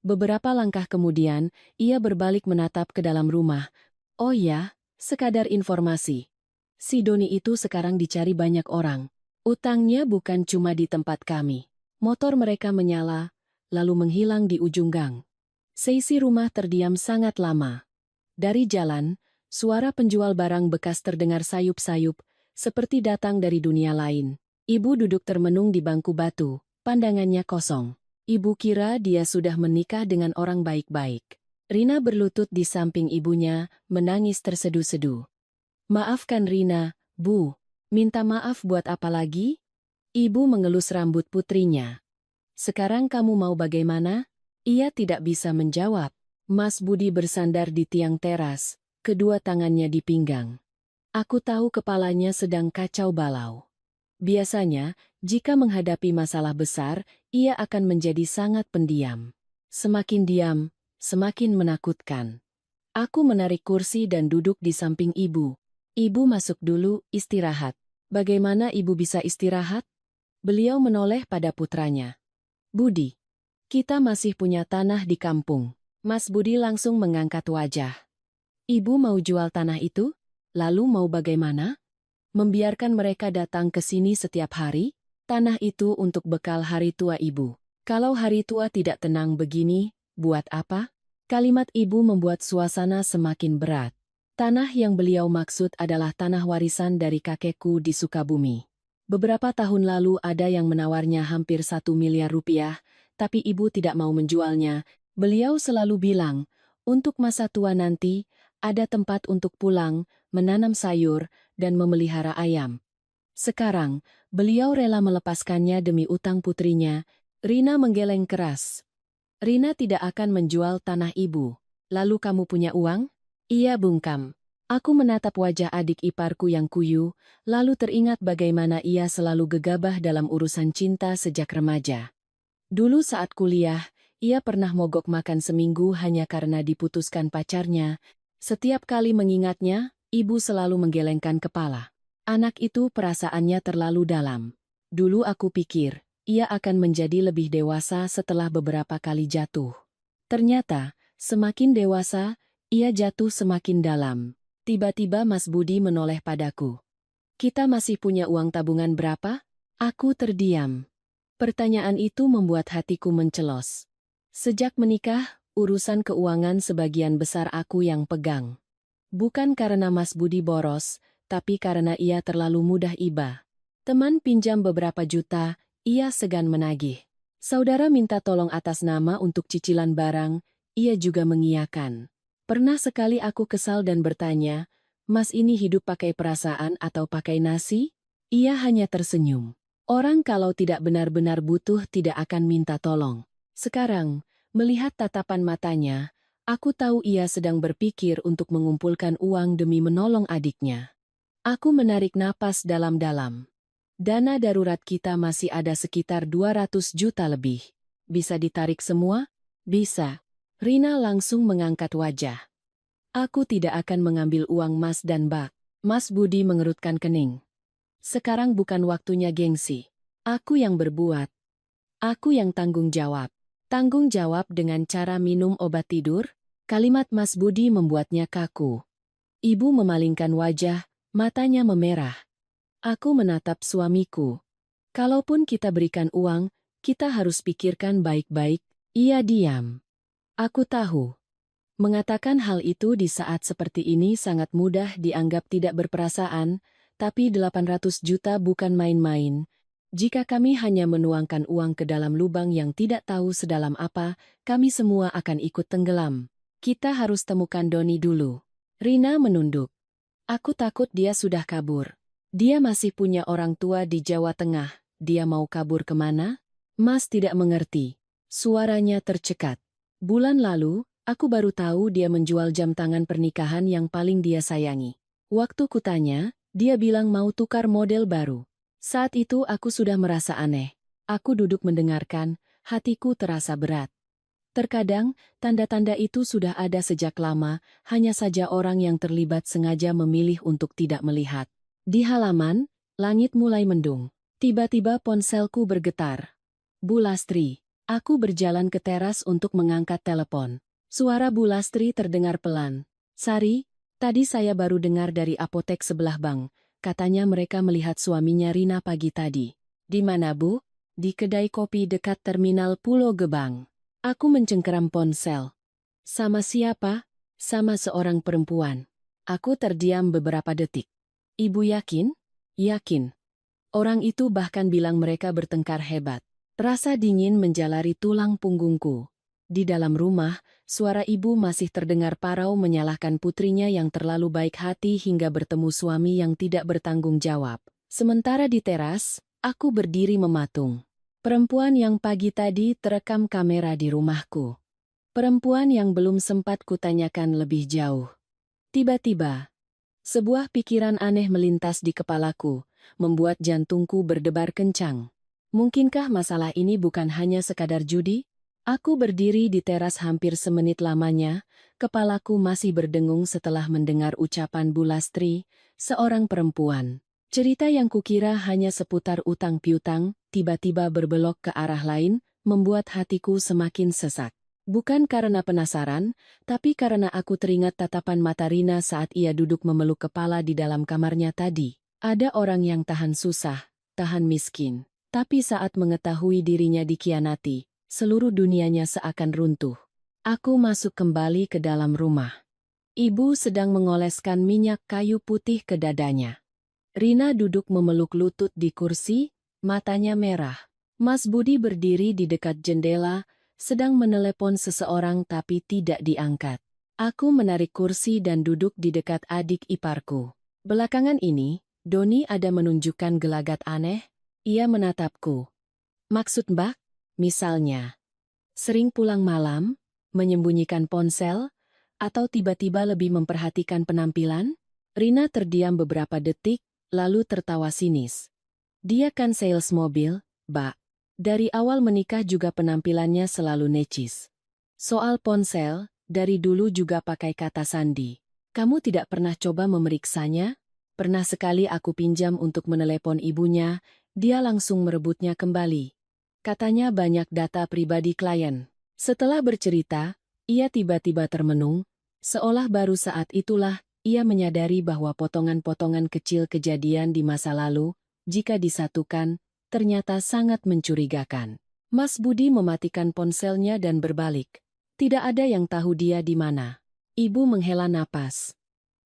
Beberapa langkah kemudian, ia berbalik menatap ke dalam rumah. Oh ya, sekadar informasi. Si Doni itu sekarang dicari banyak orang. Utangnya bukan cuma di tempat kami. Motor mereka menyala, lalu menghilang di ujung gang. Seisi rumah terdiam sangat lama. Dari jalan, suara penjual barang bekas terdengar sayup-sayup, seperti datang dari dunia lain. Ibu duduk termenung di bangku batu, pandangannya kosong. Ibu kira dia sudah menikah dengan orang baik-baik. Rina berlutut di samping ibunya, menangis terseduh-seduh. Maafkan Rina, Bu. Minta maaf buat apa lagi? Ibu mengelus rambut putrinya. Sekarang kamu mau bagaimana? Ia tidak bisa menjawab. Mas Budi bersandar di tiang teras, kedua tangannya di pinggang. Aku tahu kepalanya sedang kacau balau. Biasanya, jika menghadapi masalah besar, ia akan menjadi sangat pendiam. Semakin diam, semakin menakutkan. Aku menarik kursi dan duduk di samping ibu. Ibu masuk dulu, istirahat. Bagaimana ibu bisa istirahat? Beliau menoleh pada putranya. Budi, kita masih punya tanah di kampung. Mas Budi langsung mengangkat wajah. Ibu mau jual tanah itu? Lalu mau bagaimana? Membiarkan mereka datang ke sini setiap hari? Tanah itu untuk bekal hari tua ibu. Kalau hari tua tidak tenang begini, buat apa? Kalimat ibu membuat suasana semakin berat. Tanah yang beliau maksud adalah tanah warisan dari kakekku di Sukabumi. Beberapa tahun lalu ada yang menawarnya hampir 1 miliar rupiah, tapi ibu tidak mau menjualnya. Beliau selalu bilang, untuk masa tua nanti, ada tempat untuk pulang, menanam sayur, dan memelihara ayam. Sekarang, beliau rela melepaskannya demi utang putrinya. Rina menggeleng keras. Rina tidak akan menjual tanah ibu. Lalu kamu punya uang? Ia bungkam. Aku menatap wajah adik iparku yang kuyu, lalu teringat bagaimana ia selalu gegabah dalam urusan cinta sejak remaja. Dulu saat kuliah, ia pernah mogok makan seminggu hanya karena diputuskan pacarnya. Setiap kali mengingatnya, ibu selalu menggelengkan kepala. Anak itu perasaannya terlalu dalam. Dulu aku pikir, ia akan menjadi lebih dewasa setelah beberapa kali jatuh. Ternyata, semakin dewasa, ia jatuh semakin dalam. Tiba-tiba Mas Budi menoleh padaku. Kita masih punya uang tabungan berapa? Aku terdiam. Pertanyaan itu membuat hatiku mencelos. Sejak menikah, urusan keuangan sebagian besar aku yang pegang. Bukan karena Mas Budi boros, tapi karena ia terlalu mudah iba. Teman pinjam beberapa juta, ia segan menagih. Saudara minta tolong atas nama untuk cicilan barang, ia juga mengiyakan. Pernah sekali aku kesal dan bertanya, Mas ini hidup pakai perasaan atau pakai nasi? Ia hanya tersenyum. Orang kalau tidak benar-benar butuh tidak akan minta tolong. Sekarang, melihat tatapan matanya, aku tahu ia sedang berpikir untuk mengumpulkan uang demi menolong adiknya. Aku menarik napas dalam-dalam. Dana darurat kita masih ada sekitar 200 juta lebih. Bisa ditarik semua? Bisa. Rina langsung mengangkat wajah. Aku tidak akan mengambil uang Mas dan Bak. Mas Budi mengerutkan kening. Sekarang bukan waktunya gengsi. Aku yang berbuat. Aku yang tanggung jawab. Tanggung jawab dengan cara minum obat tidur? Kalimat Mas Budi membuatnya kaku. Ibu memalingkan wajah, matanya memerah. Aku menatap suamiku. Kalaupun kita berikan uang, kita harus pikirkan baik-baik. Ia diam. Aku tahu. Mengatakan hal itu di saat seperti ini sangat mudah dianggap tidak berperasaan, tapi 800 juta bukan main-main. Jika kami hanya menuangkan uang ke dalam lubang yang tidak tahu sedalam apa, kami semua akan ikut tenggelam. Kita harus temukan Doni dulu. Rina menunduk. Aku takut dia sudah kabur. Dia masih punya orang tua di Jawa Tengah. Dia mau kabur kemana? Mas tidak mengerti. Suaranya tercekat. Bulan lalu, aku baru tahu dia menjual jam tangan pernikahan yang paling dia sayangi. Waktu kutanya, dia bilang mau tukar model baru. Saat itu aku sudah merasa aneh. Aku duduk mendengarkan, hatiku terasa berat. Terkadang, tanda-tanda itu sudah ada sejak lama, hanya saja orang yang terlibat sengaja memilih untuk tidak melihat. Di halaman, langit mulai mendung. Tiba-tiba ponselku bergetar. Bu Lastri. Aku berjalan ke teras untuk mengangkat telepon. Suara Bu Lastri terdengar pelan. "Sari, tadi saya baru dengar dari apotek sebelah bank. Katanya mereka melihat suaminya Rina pagi tadi." "Di mana, Bu?" "Di kedai kopi dekat terminal Pulau Gebang." Aku mencengkeram ponsel. "Sama siapa?" "Sama seorang perempuan." Aku terdiam beberapa detik. "Ibu yakin?" "Yakin." Orang itu bahkan bilang mereka bertengkar hebat. Rasa dingin menjalari tulang punggungku. Di dalam rumah, suara ibu masih terdengar parau menyalahkan putrinya yang terlalu baik hati hingga bertemu suami yang tidak bertanggung jawab. Sementara di teras, aku berdiri mematung. Perempuan yang pagi tadi terekam kamera di rumahku. Perempuan yang belum sempat kutanyakan lebih jauh. Tiba-tiba, sebuah pikiran aneh melintas di kepalaku, membuat jantungku berdebar kencang. Mungkinkah masalah ini bukan hanya sekadar judi? Aku berdiri di teras hampir semenit lamanya, kepalaku masih berdengung setelah mendengar ucapan Bu Lastri, seorang perempuan. Cerita yang kukira hanya seputar utang piutang, tiba-tiba berbelok ke arah lain, membuat hatiku semakin sesak. Bukan karena penasaran, tapi karena aku teringat tatapan mata Rina saat ia duduk memeluk kepala di dalam kamarnya tadi. Ada orang yang tahan susah, tahan miskin. Tapi saat mengetahui dirinya dikhianati, seluruh dunianya seakan runtuh. Aku masuk kembali ke dalam rumah. Ibu sedang mengoleskan minyak kayu putih ke dadanya. Rina duduk memeluk lutut di kursi, matanya merah. Mas Budi berdiri di dekat jendela, sedang menelepon seseorang tapi tidak diangkat. Aku menarik kursi dan duduk di dekat adik iparku. Belakangan ini, Doni ada menunjukkan gelagat aneh. Ia menatapku. "Maksud Mbak?" "Misalnya, sering pulang malam, menyembunyikan ponsel, atau tiba-tiba lebih memperhatikan penampilan?" Rina terdiam beberapa detik, lalu tertawa sinis. "Dia kan sales mobil, Mbak. Dari awal menikah juga penampilannya selalu necis. Soal ponsel, dari dulu juga pakai kata sandi. Kamu tidak pernah coba memeriksanya?" "Pernah sekali aku pinjam untuk menelepon ibunya, dia langsung merebutnya kembali. Katanya banyak data pribadi klien." Setelah bercerita, ia tiba-tiba termenung, seolah baru saat itulah ia menyadari bahwa potongan-potongan kecil kejadian di masa lalu, jika disatukan, ternyata sangat mencurigakan. Mas Budi mematikan ponselnya dan berbalik. Tidak ada yang tahu dia di mana. Ibu menghela napas.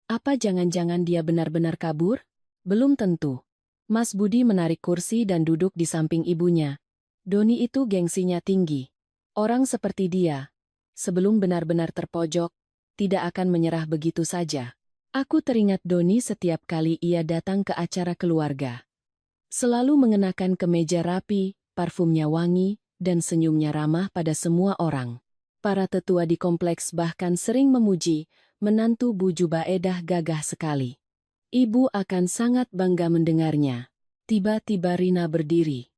Apa jangan-jangan dia benar-benar kabur? Belum tentu. Mas Budi menarik kursi dan duduk di samping ibunya. Doni itu gengsinya tinggi. Orang seperti dia, sebelum benar-benar terpojok, tidak akan menyerah begitu saja. Aku teringat Doni setiap kali ia datang ke acara keluarga. Selalu mengenakan kemeja rapi, parfumnya wangi, dan senyumnya ramah pada semua orang. Para tetua di kompleks bahkan sering memuji, menantu Bu Jubaedah gagah sekali. Ibu akan sangat bangga mendengarnya. Tiba-tiba Rina berdiri.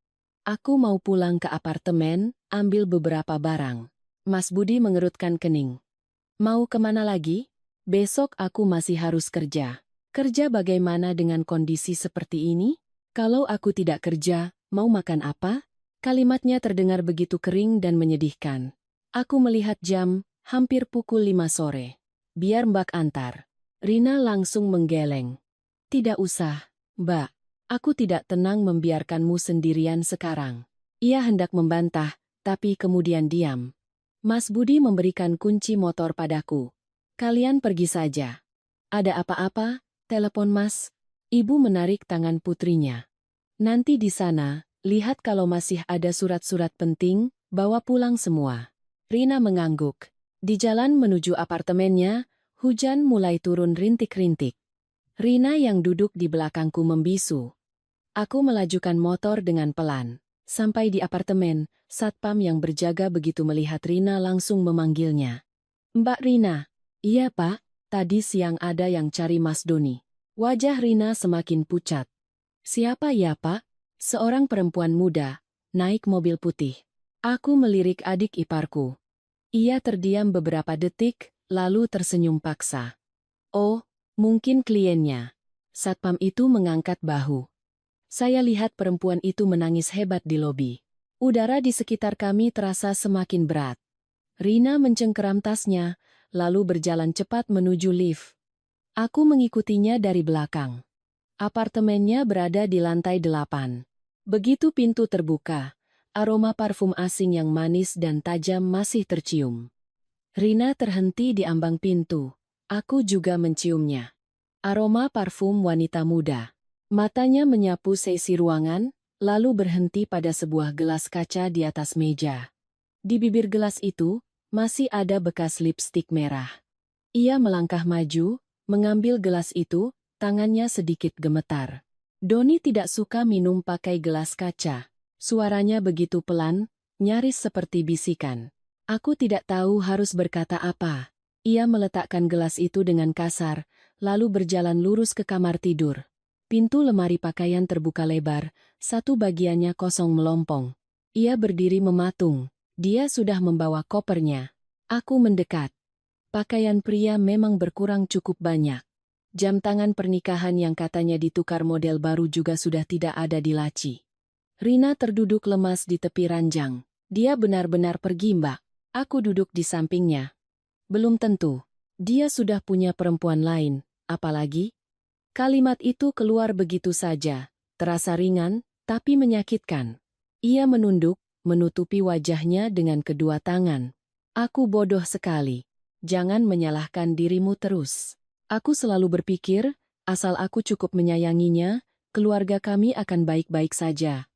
"Aku mau pulang ke apartemen, ambil beberapa barang." Mas Budi mengerutkan kening. "Mau kemana lagi?" "Besok aku masih harus kerja." "Kerja bagaimana dengan kondisi seperti ini? Kalau aku tidak kerja, mau makan apa?" Kalimatnya terdengar begitu kering dan menyedihkan. Aku melihat jam, hampir pukul 5 sore. "Biar Mbak antar." Rina langsung menggeleng. "Tidak usah, Mbak. Aku tidak tenang membiarkanmu sendirian sekarang." Ia hendak membantah, tapi kemudian diam. Mas Budi memberikan kunci motor padaku. "Kalian pergi saja." "Ada apa-apa?" "Telepon Mas." Ibu menarik tangan putrinya. "Nanti di sana, lihat kalau masih ada surat-surat penting, bawa pulang semua." Rina mengangguk. Di jalan menuju apartemennya, hujan mulai turun rintik-rintik. Rina yang duduk di belakangku membisu. Aku melajukan motor dengan pelan. Sampai di apartemen, satpam yang berjaga begitu melihat Rina langsung memanggilnya. "Mbak Rina." "Iya Pak, tadi siang ada yang cari Mas Doni." Wajah Rina semakin pucat. "Siapa ya Pak?" "Seorang perempuan muda, naik mobil putih." Aku melirik adik iparku. Ia terdiam beberapa detik, lalu tersenyum paksa. "Oh, mungkin kliennya." Satpam itu mengangkat bahu. "Saya lihat perempuan itu menangis hebat di lobi." Udara di sekitar kami terasa semakin berat. Rina mencengkeram tasnya, lalu berjalan cepat menuju lift. Aku mengikutinya dari belakang. Apartemennya berada di lantai 8. Begitu pintu terbuka, aroma parfum asing yang manis dan tajam masih tercium. Rina terhenti di ambang pintu. Aku juga menciumnya. Aroma parfum wanita muda. Matanya menyapu sesi ruangan, lalu berhenti pada sebuah gelas kaca di atas meja. Di bibir gelas itu, masih ada bekas lipstik merah. Ia melangkah maju, mengambil gelas itu, tangannya sedikit gemetar. Doni tidak suka minum pakai gelas kaca. Suaranya begitu pelan, nyaris seperti bisikan. Aku tidak tahu harus berkata apa. Ia meletakkan gelas itu dengan kasar, lalu berjalan lurus ke kamar tidur. Pintu lemari pakaian terbuka lebar, satu bagiannya kosong melompong. Ia berdiri mematung. Dia sudah membawa kopernya. Aku mendekat. Pakaian pria memang berkurang cukup banyak. Jam tangan pernikahan yang katanya ditukar model baru juga sudah tidak ada di laci. Rina terduduk lemas di tepi ranjang. Dia benar-benar pergi, Mbak. Aku duduk di sampingnya. Belum tentu. Dia sudah punya perempuan lain, apalagi? Kalimat itu keluar begitu saja, terasa ringan, tapi menyakitkan. Ia menunduk, menutupi wajahnya dengan kedua tangan. Aku bodoh sekali. Jangan menyalahkan dirimu terus. Aku selalu berpikir, asal aku cukup menyayanginya, keluarga kami akan baik-baik saja.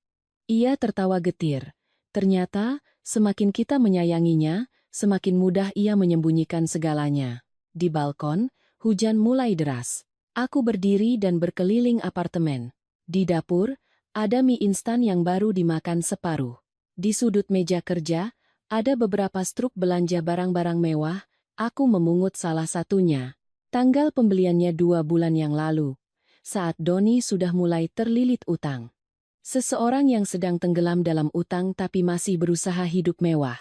Ia tertawa getir. Ternyata, semakin kita menyayanginya, semakin mudah ia menyembunyikan segalanya. Di balkon, hujan mulai deras. Aku berdiri dan berkeliling apartemen. Di dapur, ada mie instan yang baru dimakan separuh. Di sudut meja kerja, ada beberapa struk belanja barang-barang mewah. Aku memungut salah satunya. Tanggal pembeliannya 2 bulan yang lalu, saat Doni sudah mulai terlilit utang. Seseorang yang sedang tenggelam dalam utang tapi masih berusaha hidup mewah.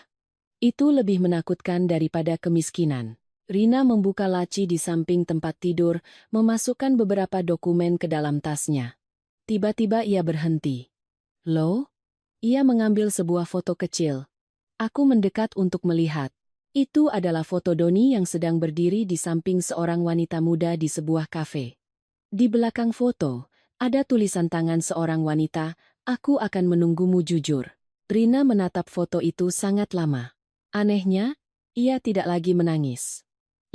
Itu lebih menakutkan daripada kemiskinan. Rina membuka laci di samping tempat tidur, memasukkan beberapa dokumen ke dalam tasnya. Tiba-tiba ia berhenti. Loh? Ia mengambil sebuah foto kecil. Aku mendekat untuk melihat. Itu adalah foto Doni yang sedang berdiri di samping seorang wanita muda di sebuah kafe. Di belakang foto, ada tulisan tangan seorang wanita, "Aku akan menunggumu jujur." Rina menatap foto itu sangat lama. Anehnya, ia tidak lagi menangis.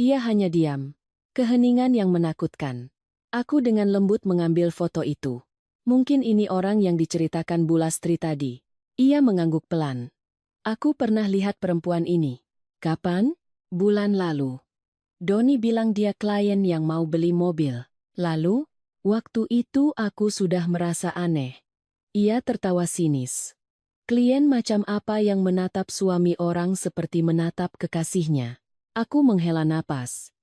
Ia hanya diam. Keheningan yang menakutkan. Aku dengan lembut mengambil foto itu. Mungkin ini orang yang diceritakan Bu Lastri tadi. Ia mengangguk pelan. Aku pernah lihat perempuan ini. Kapan? Bulan lalu. Doni bilang dia klien yang mau beli mobil. Lalu, waktu itu aku sudah merasa aneh. Ia tertawa sinis. Klien macam apa yang menatap suami orang seperti menatap kekasihnya? Aku menghela napas.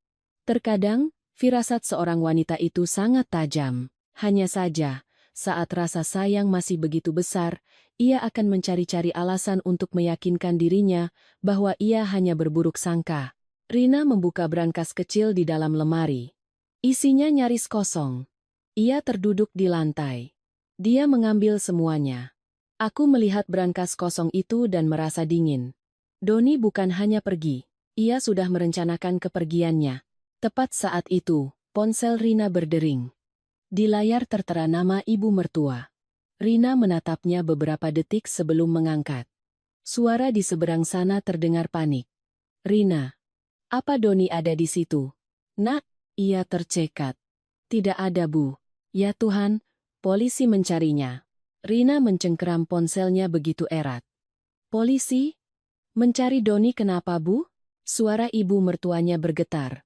Terkadang, firasat seorang wanita itu sangat tajam. Hanya saja, saat rasa sayang masih begitu besar, ia akan mencari-cari alasan untuk meyakinkan dirinya bahwa ia hanya berburuk sangka. Rina membuka brankas kecil di dalam lemari. Isinya nyaris kosong. Ia terduduk di lantai. Dia mengambil semuanya. Aku melihat brankas kosong itu dan merasa dingin. Doni bukan hanya pergi. Ia sudah merencanakan kepergiannya. Tepat saat itu, ponsel Rina berdering. Di layar tertera nama ibu mertua. Rina menatapnya beberapa detik sebelum mengangkat. Suara di seberang sana terdengar panik. Rina. Apa Doni ada di situ? Nak, ia tercekat. Tidak ada, Bu. Ya Tuhan, polisi mencarinya. Rina mencengkeram ponselnya begitu erat. Polisi? Mencari Doni kenapa, Bu? Suara ibu mertuanya bergetar.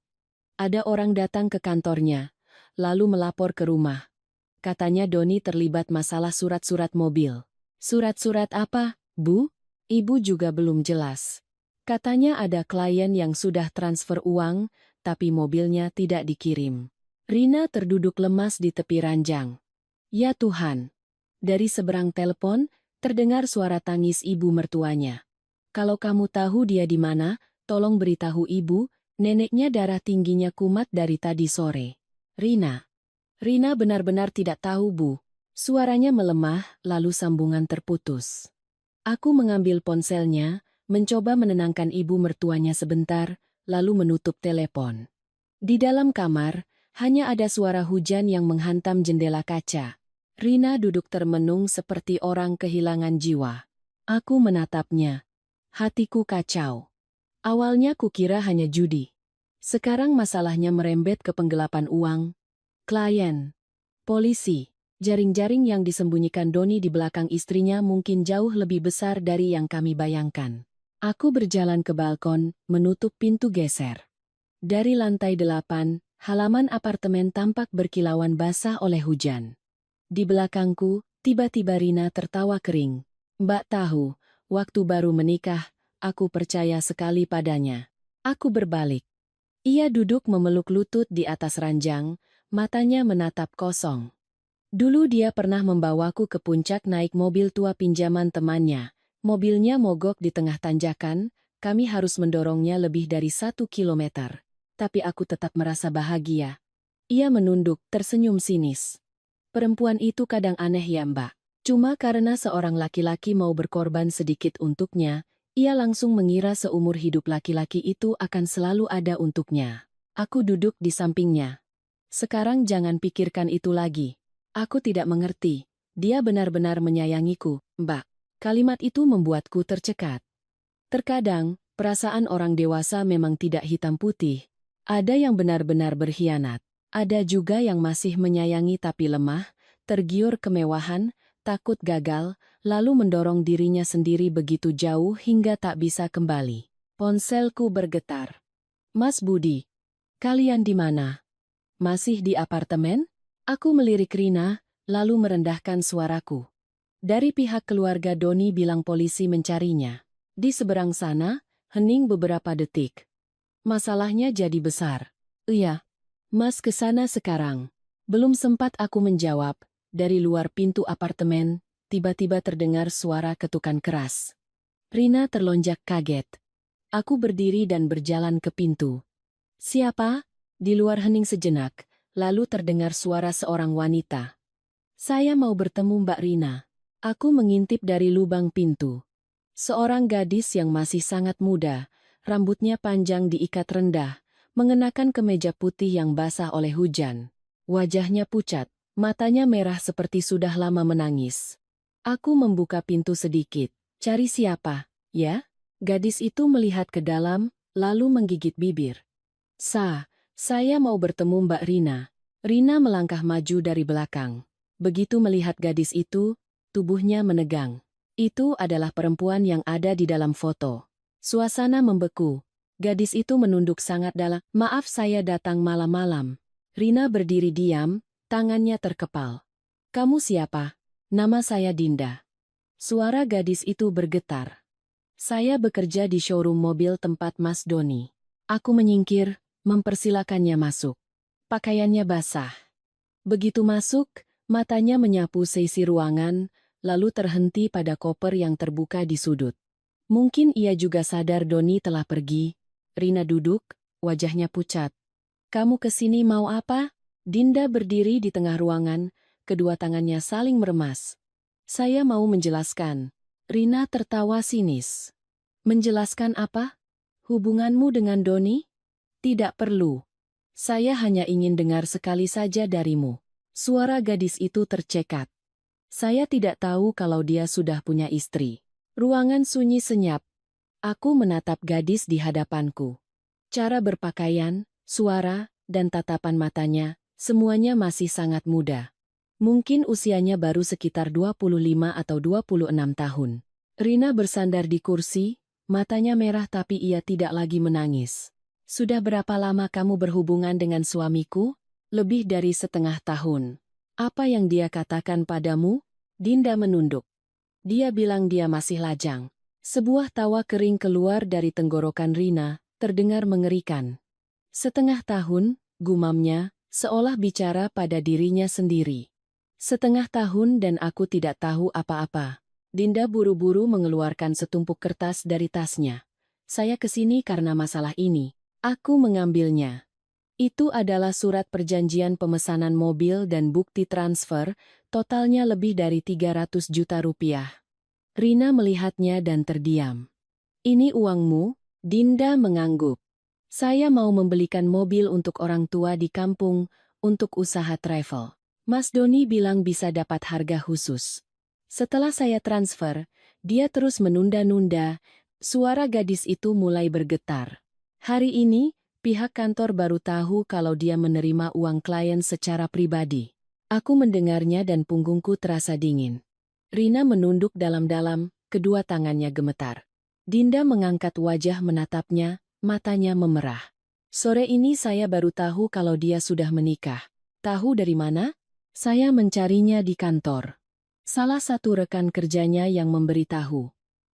Ada orang datang ke kantornya, lalu melapor ke rumah. Katanya Doni terlibat masalah surat-surat mobil. Surat-surat apa, Bu? Ibu juga belum jelas. Katanya ada klien yang sudah transfer uang, tapi mobilnya tidak dikirim. Rina terduduk lemas di tepi ranjang. Ya Tuhan! Dari seberang telepon, terdengar suara tangis ibu mertuanya. Kalau kamu tahu dia di mana, tolong beritahu ibu, neneknya darah tingginya kumat dari tadi sore. Rina. Rina benar-benar tidak tahu, Bu. Suaranya melemah, lalu sambungan terputus. Aku mengambil ponselnya, mencoba menenangkan ibu mertuanya sebentar, lalu menutup telepon. Di dalam kamar, hanya ada suara hujan yang menghantam jendela kaca. Rina duduk termenung seperti orang kehilangan jiwa. Aku menatapnya. Hatiku kacau. Awalnya kukira hanya judi. Sekarang masalahnya merembet ke penggelapan uang, klien, polisi. Jaring-jaring yang disembunyikan Doni di belakang istrinya mungkin jauh lebih besar dari yang kami bayangkan. Aku berjalan ke balkon, menutup pintu geser. Dari lantai 8, halaman apartemen tampak berkilauan basah oleh hujan. Di belakangku, tiba-tiba Rina tertawa kering. Mbak tahu, waktu baru menikah, aku percaya sekali padanya. Aku berbalik. Ia duduk memeluk lutut di atas ranjang, matanya menatap kosong. Dulu dia pernah membawaku ke puncak naik mobil tua pinjaman temannya. Mobilnya mogok di tengah tanjakan, kami harus mendorongnya lebih dari 1 kilometer. Tapi aku tetap merasa bahagia. Ia menunduk, tersenyum sinis. Perempuan itu kadang aneh ya Mbak. Cuma karena seorang laki-laki mau berkorban sedikit untuknya, ia langsung mengira seumur hidup laki-laki itu akan selalu ada untuknya. Aku duduk di sampingnya. Sekarang jangan pikirkan itu lagi. Aku tidak mengerti. Dia benar-benar menyayangiku, Mbak. Kalimat itu membuatku tercekat. Terkadang, perasaan orang dewasa memang tidak hitam putih. Ada yang benar-benar berkhianat. Ada juga yang masih menyayangi tapi lemah, tergiur kemewahan, takut gagal, lalu mendorong dirinya sendiri begitu jauh hingga tak bisa kembali. Ponselku bergetar. Mas Budi, kalian di mana? Masih di apartemen? Aku melirik Rina, lalu merendahkan suaraku. Dari pihak keluarga Doni bilang polisi mencarinya. Di seberang sana, hening beberapa detik. Masalahnya jadi besar. Iya, Mas ke sana sekarang. Belum sempat aku menjawab, dari luar pintu apartemen, tiba-tiba terdengar suara ketukan keras. Rina terlonjak kaget. Aku berdiri dan berjalan ke pintu. Siapa? Di luar hening sejenak. Lalu terdengar suara seorang wanita. Saya mau bertemu Mbak Rina. Aku mengintip dari lubang pintu. Seorang gadis yang masih sangat muda, rambutnya panjang diikat rendah, mengenakan kemeja putih yang basah oleh hujan. Wajahnya pucat, matanya merah seperti sudah lama menangis. Aku membuka pintu sedikit. Cari siapa, ya? Gadis itu melihat ke dalam, lalu menggigit bibir. Saya mau bertemu Mbak Rina. Rina melangkah maju dari belakang. Begitu melihat gadis itu, tubuhnya menegang. Itu adalah perempuan yang ada di dalam foto. Suasana membeku. Gadis itu menunduk sangat dalam. Maaf saya datang malam-malam. Rina berdiri diam, tangannya terkepal. Kamu siapa? Nama saya Dinda. Suara gadis itu bergetar. Saya bekerja di showroom mobil tempat Mas Doni. Aku menyingkir, mempersilakannya masuk. Pakaiannya basah. Begitu masuk, matanya menyapu seisi ruangan, lalu terhenti pada koper yang terbuka di sudut. Mungkin ia juga sadar Doni telah pergi. Rina duduk, wajahnya pucat. Kamu kesini mau apa? Dinda berdiri di tengah ruangan, kedua tangannya saling meremas. Saya mau menjelaskan. Rina tertawa sinis. Menjelaskan apa? Hubunganmu dengan Doni? Tidak perlu. Saya hanya ingin dengar sekali saja darimu. Suara gadis itu tercekat. Saya tidak tahu kalau dia sudah punya istri. Ruangan sunyi senyap. Aku menatap gadis di hadapanku. Cara berpakaian, suara, dan tatapan matanya, semuanya masih sangat muda. Mungkin usianya baru sekitar 25 atau 26 tahun. Rina bersandar di kursi, matanya merah tapi ia tidak lagi menangis. Sudah berapa lama kamu berhubungan dengan suamiku? Lebih dari setengah tahun. Apa yang dia katakan padamu? Dinda menunduk. Dia bilang dia masih lajang. Sebuah tawa kering keluar dari tenggorokan Rina, terdengar mengerikan. Setengah tahun, gumamnya, seolah bicara pada dirinya sendiri. Setengah tahun dan aku tidak tahu apa-apa. Dinda buru-buru mengeluarkan setumpuk kertas dari tasnya. Saya kesini karena masalah ini. Aku mengambilnya. Itu adalah surat perjanjian pemesanan mobil dan bukti transfer, totalnya lebih dari 300 juta rupiah. Rina melihatnya dan terdiam. Ini uangmu? Dinda mengangguk. Saya mau membelikan mobil untuk orang tua di kampung, untuk usaha travel. Mas Doni bilang bisa dapat harga khusus. Setelah saya transfer, dia terus menunda-nunda. Suara gadis itu mulai bergetar. Hari ini, pihak kantor baru tahu kalau dia menerima uang klien secara pribadi. Aku mendengarnya dan punggungku terasa dingin. Rina menunduk dalam-dalam, kedua tangannya gemetar. Dinda mengangkat wajah menatapnya, matanya memerah. Sore ini saya baru tahu kalau dia sudah menikah. Tahu dari mana? Saya mencarinya di kantor. Salah satu rekan kerjanya yang memberitahu.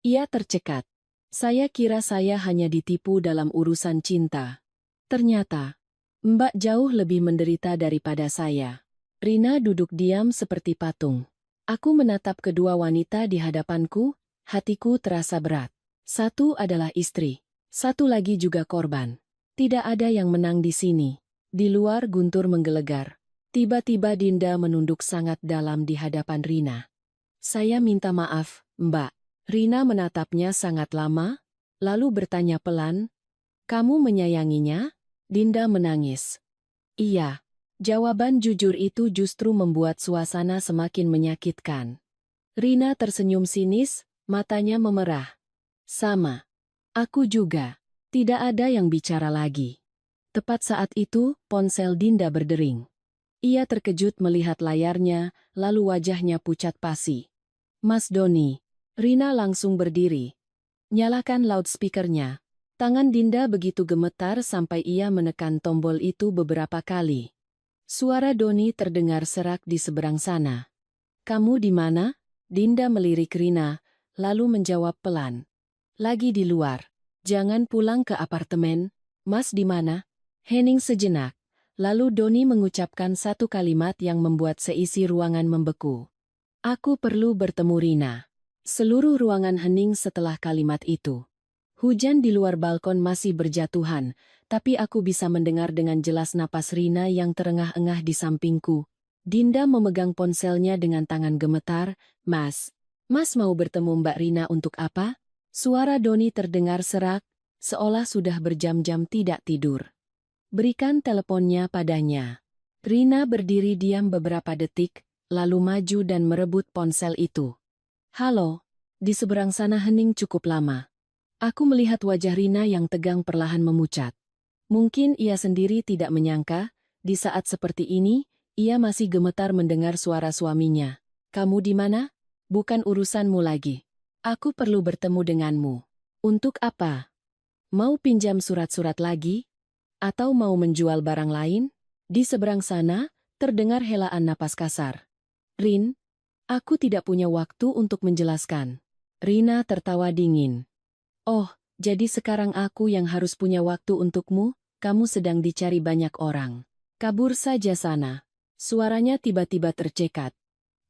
Ia tercekat. Saya kira saya hanya ditipu dalam urusan cinta. Ternyata, Mbak jauh lebih menderita daripada saya. Rina duduk diam seperti patung. Aku menatap kedua wanita di hadapanku, hatiku terasa berat. Satu adalah istri, satu lagi juga korban. Tidak ada yang menang di sini. Di luar guntur menggelegar. Tiba-tiba Dinda menunduk sangat dalam di hadapan Rina. Saya minta maaf, Mbak. Rina menatapnya sangat lama, lalu bertanya pelan, "Kamu menyayanginya?" Dinda menangis. Iya. Jawaban jujur itu justru membuat suasana semakin menyakitkan. Rina tersenyum sinis, matanya memerah. Sama. Aku juga. Tidak ada yang bicara lagi. Tepat saat itu, ponsel Dinda berdering. Ia terkejut melihat layarnya, lalu wajahnya pucat pasi. Mas Doni. Rina langsung berdiri. Nyalakan loudspeakernya. Tangan Dinda begitu gemetar sampai ia menekan tombol itu beberapa kali. Suara Doni terdengar serak di seberang sana. Kamu di mana? Dinda melirik Rina, lalu menjawab pelan. Lagi di luar. Jangan pulang ke apartemen. Mas di mana? Hening sejenak. Lalu Doni mengucapkan satu kalimat yang membuat seisi ruangan membeku. Aku perlu bertemu Rina. Seluruh ruangan hening setelah kalimat itu. Hujan di luar balkon masih berjatuhan, tapi aku bisa mendengar dengan jelas napas Rina yang terengah-engah di sampingku. Dinda memegang ponselnya dengan tangan gemetar. Mas mau bertemu Mbak Rina untuk apa? Suara Doni terdengar serak, seolah sudah berjam-jam tidak tidur. Berikan teleponnya padanya. Rina berdiri diam beberapa detik, lalu maju dan merebut ponsel itu. Halo, di seberang sana hening cukup lama. Aku melihat wajah Rina yang tegang perlahan memucat. Mungkin ia sendiri tidak menyangka, di saat seperti ini, ia masih gemetar mendengar suara suaminya. Kamu di mana? Bukan urusanmu lagi. Aku perlu bertemu denganmu. Untuk apa? Mau pinjam surat-surat lagi? Atau mau menjual barang lain? Di seberang sana, terdengar helaan napas kasar. Rin, aku tidak punya waktu untuk menjelaskan. Rina tertawa dingin. Oh, jadi sekarang aku yang harus punya waktu untukmu? Kamu sedang dicari banyak orang. Kabur saja sana. Suaranya tiba-tiba tercekat.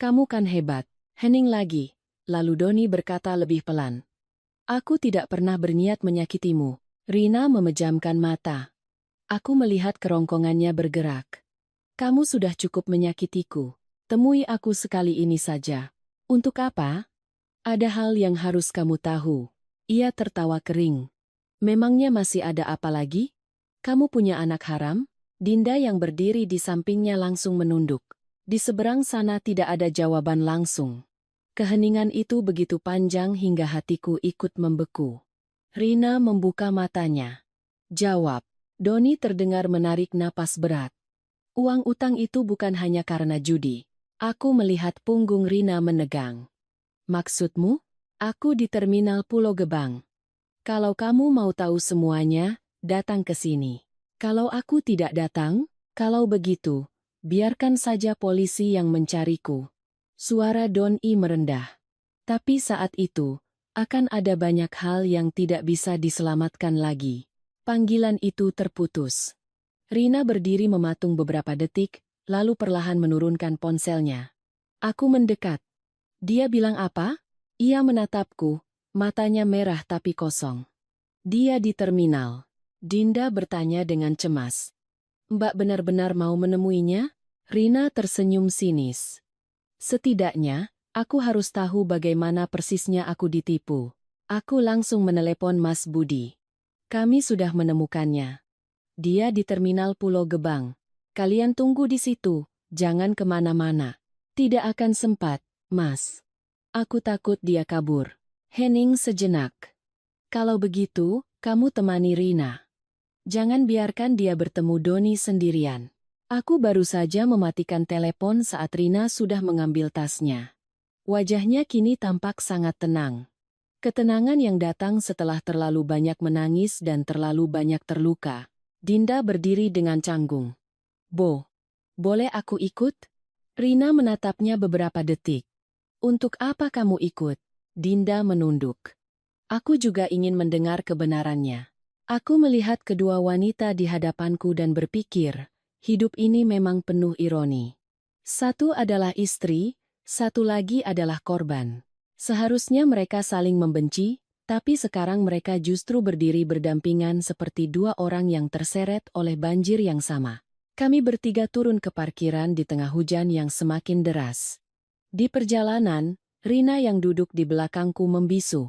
Kamu kan hebat. Hening lagi. Lalu Doni berkata lebih pelan. Aku tidak pernah berniat menyakitimu. Rina memejamkan mata. Aku melihat kerongkongannya bergerak. Kamu sudah cukup menyakitiku. Temui aku sekali ini saja. Untuk apa? Ada hal yang harus kamu tahu. Ia tertawa kering. Memangnya masih ada apa lagi? Kamu punya anak haram? Dinda yang berdiri di sampingnya langsung menunduk. Di seberang sana tidak ada jawaban langsung. Keheningan itu begitu panjang hingga hatiku ikut membeku. Rina membuka matanya. Jawab. Doni terdengar menarik napas berat. Uang utang itu bukan hanya karena judi. Aku melihat punggung Rina menegang. Maksudmu? Aku di terminal Pulau Gebang. Kalau kamu mau tahu semuanya, datang ke sini. Kalau aku tidak datang, kalau begitu, biarkan saja polisi yang mencariku. Suara Doni merendah. Tapi saat itu, akan ada banyak hal yang tidak bisa diselamatkan lagi. Panggilan itu terputus. Rina berdiri mematung beberapa detik, lalu perlahan menurunkan ponselnya. Aku mendekat. Dia bilang apa? Ia menatapku, matanya merah tapi kosong. Dia di terminal. Dinda bertanya dengan cemas. Mbak benar-benar mau menemuinya? Rina tersenyum sinis. Setidaknya, Aku harus tahu bagaimana persisnya aku ditipu. Aku langsung menelepon Mas Budi. Kami sudah menemukannya. Dia di Terminal Pulau Gebang. Kalian tunggu di situ, jangan kemana-mana. Tidak akan sempat, Mas. Aku takut dia kabur. Hening sejenak. Kalau begitu, kamu temani Rina. Jangan biarkan dia bertemu Doni sendirian. Aku baru saja mematikan telepon saat Rina sudah mengambil tasnya. Wajahnya kini tampak sangat tenang. Ketenangan yang datang setelah terlalu banyak menangis dan terlalu banyak terluka. Dinda berdiri dengan canggung. Boleh aku ikut? Rina menatapnya beberapa detik. Untuk apa kamu ikut? Dinda menunduk. Aku juga ingin mendengar kebenarannya. Aku melihat kedua wanita di hadapanku dan berpikir, hidup ini memang penuh ironi. Satu adalah istri, satu lagi adalah korban. Seharusnya mereka saling membenci, tapi sekarang mereka justru berdiri berdampingan seperti dua orang yang terseret oleh banjir yang sama. Kami bertiga turun ke parkiran di tengah hujan yang semakin deras. Di perjalanan, Rina yang duduk di belakangku membisu.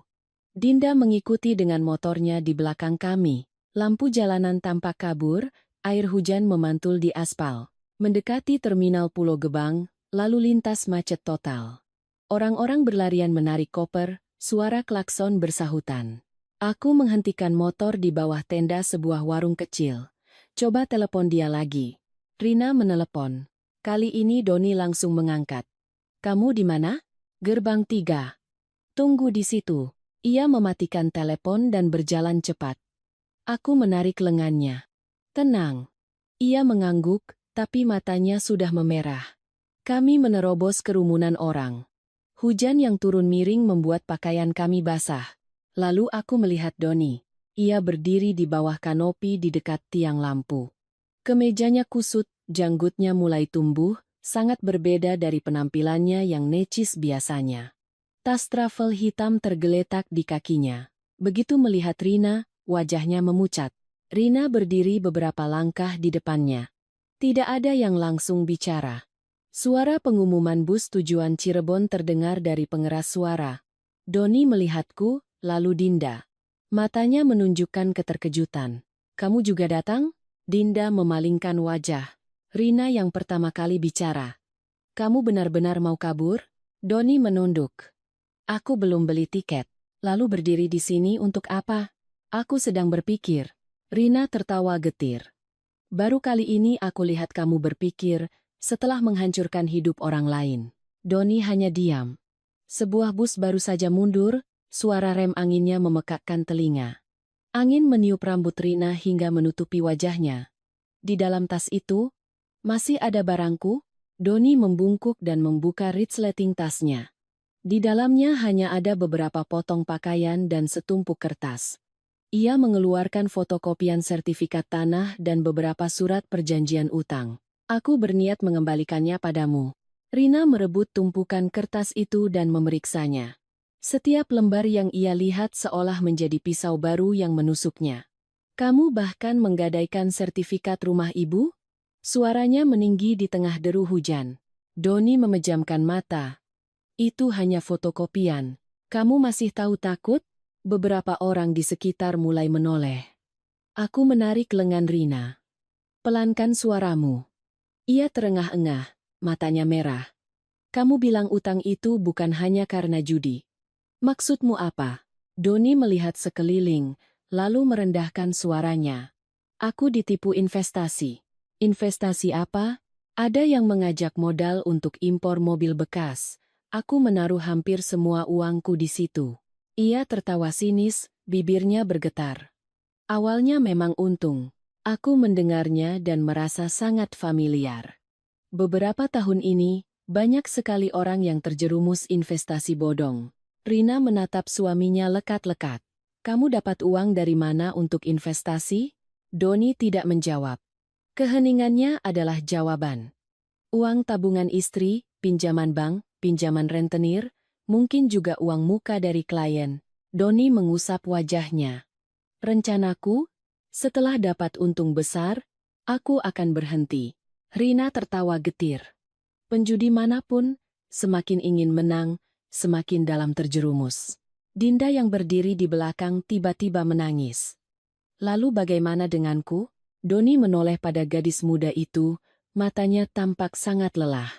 Dinda mengikuti dengan motornya di belakang kami. Lampu jalanan tampak kabur, air hujan memantul di aspal. Mendekati Terminal Pulau Gebang, lalu lintas macet total. Orang-orang berlarian menarik koper, suara klakson bersahutan. Aku menghentikan motor di bawah tenda sebuah warung kecil. Coba telepon dia lagi. Rina menelepon. Kali ini Doni langsung mengangkat. Kamu di mana? Gerbang 3. Tunggu di situ. Ia mematikan telepon dan berjalan cepat. Aku menarik lengannya. Tenang. Ia mengangguk, tapi matanya sudah memerah. Kami menerobos kerumunan orang. Hujan yang turun miring membuat pakaian kami basah. Lalu aku melihat Doni. Ia berdiri di bawah kanopi di dekat tiang lampu. Kemejanya kusut, janggutnya mulai tumbuh, sangat berbeda dari penampilannya yang necis biasanya. Tas travel hitam tergeletak di kakinya. Begitu melihat Rina, wajahnya memucat. Rina berdiri beberapa langkah di depannya. Tidak ada yang langsung bicara. Suara pengumuman bus tujuan Cirebon terdengar dari pengeras suara. Doni melihatku, lalu Dinda. Matanya menunjukkan keterkejutan. Kamu juga datang? Dinda memalingkan wajah. Rina yang pertama kali bicara. Kamu benar-benar mau kabur? Doni menunduk. Aku belum beli tiket. Lalu berdiri di sini untuk apa? Aku sedang berpikir. Rina tertawa getir. Baru kali ini aku lihat kamu berpikir, setelah menghancurkan hidup orang lain. Doni hanya diam. Sebuah bus baru saja mundur, suara rem anginnya memekakkan telinga. Angin meniup rambut Rina hingga menutupi wajahnya. Di dalam tas itu, masih ada barangku? Doni membungkuk dan membuka resleting tasnya. Di dalamnya hanya ada beberapa potong pakaian dan setumpuk kertas. Ia mengeluarkan fotokopian sertifikat tanah dan beberapa surat perjanjian utang. Aku berniat mengembalikannya padamu. Rina merebut tumpukan kertas itu dan memeriksanya. Setiap lembar yang ia lihat seolah menjadi pisau baru yang menusuknya. Kamu bahkan menggadaikan sertifikat rumah ibu? Suaranya meninggi di tengah deru hujan. Doni memejamkan mata. Itu hanya fotokopian. Kamu masih tahu takut? Beberapa orang di sekitar mulai menoleh. Aku menarik lengan Rina. Pelankan suaramu. Ia terengah-engah, matanya merah. Kamu bilang utang itu bukan hanya karena judi. Maksudmu apa? Doni melihat sekeliling, lalu merendahkan suaranya. Aku ditipu investasi. Investasi apa? Ada yang mengajak modal untuk impor mobil bekas. Aku menaruh hampir semua uangku di situ. Ia tertawa sinis, bibirnya bergetar. Awalnya memang untung. Aku mendengarnya dan merasa sangat familiar. Beberapa tahun ini, banyak sekali orang yang terjerumus investasi bodong. Rina menatap suaminya lekat-lekat. Kamu dapat uang dari mana untuk investasi? Doni tidak menjawab. Keheningannya adalah jawaban. Uang tabungan istri, pinjaman bank, pinjaman rentenir, mungkin juga uang muka dari klien. Doni mengusap wajahnya. Rencanaku? Setelah dapat untung besar, aku akan berhenti. Rina tertawa getir. Penjudi manapun, semakin ingin menang, semakin dalam terjerumus. Dinda yang berdiri di belakang tiba-tiba menangis. Lalu bagaimana denganku? Doni menoleh pada gadis muda itu, matanya tampak sangat lelah.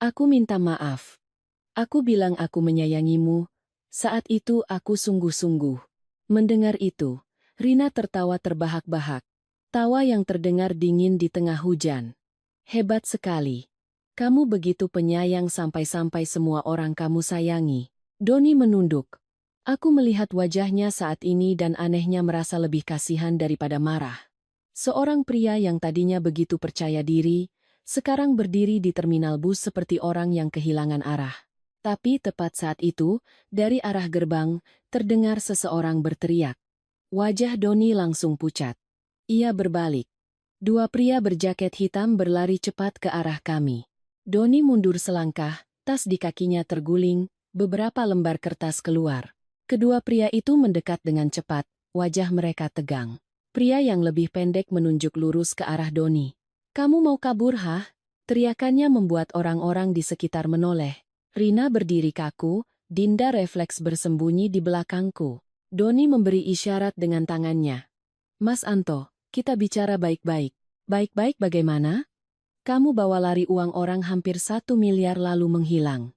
Aku minta maaf. Aku bilang aku menyayangimu. Saat itu aku sungguh-sungguh. Mendengar itu, Rina tertawa terbahak-bahak. Tawa yang terdengar dingin di tengah hujan. Hebat sekali. Kamu begitu penyayang sampai-sampai semua orang kamu sayangi. Doni menunduk. Aku melihat wajahnya saat ini dan anehnya merasa lebih kasihan daripada marah. Seorang pria yang tadinya begitu percaya diri, sekarang berdiri di terminal bus seperti orang yang kehilangan arah. Tapi tepat saat itu, dari arah gerbang, terdengar seseorang berteriak. Wajah Doni langsung pucat. Ia berbalik. Dua pria berjaket hitam berlari cepat ke arah kami. Doni mundur selangkah, tas di kakinya terguling, beberapa lembar kertas keluar. Kedua pria itu mendekat dengan cepat, wajah mereka tegang. Pria yang lebih pendek menunjuk lurus ke arah Doni. "Kamu mau kabur, hah?" Teriakannya membuat orang-orang di sekitar menoleh. Rina berdiri kaku, Dinda refleks bersembunyi di belakangku. Doni memberi isyarat dengan tangannya. "Mas Anto, kita bicara baik-baik." "Baik-baik bagaimana? Kamu bawa lari uang orang hampir 1 miliar lalu menghilang."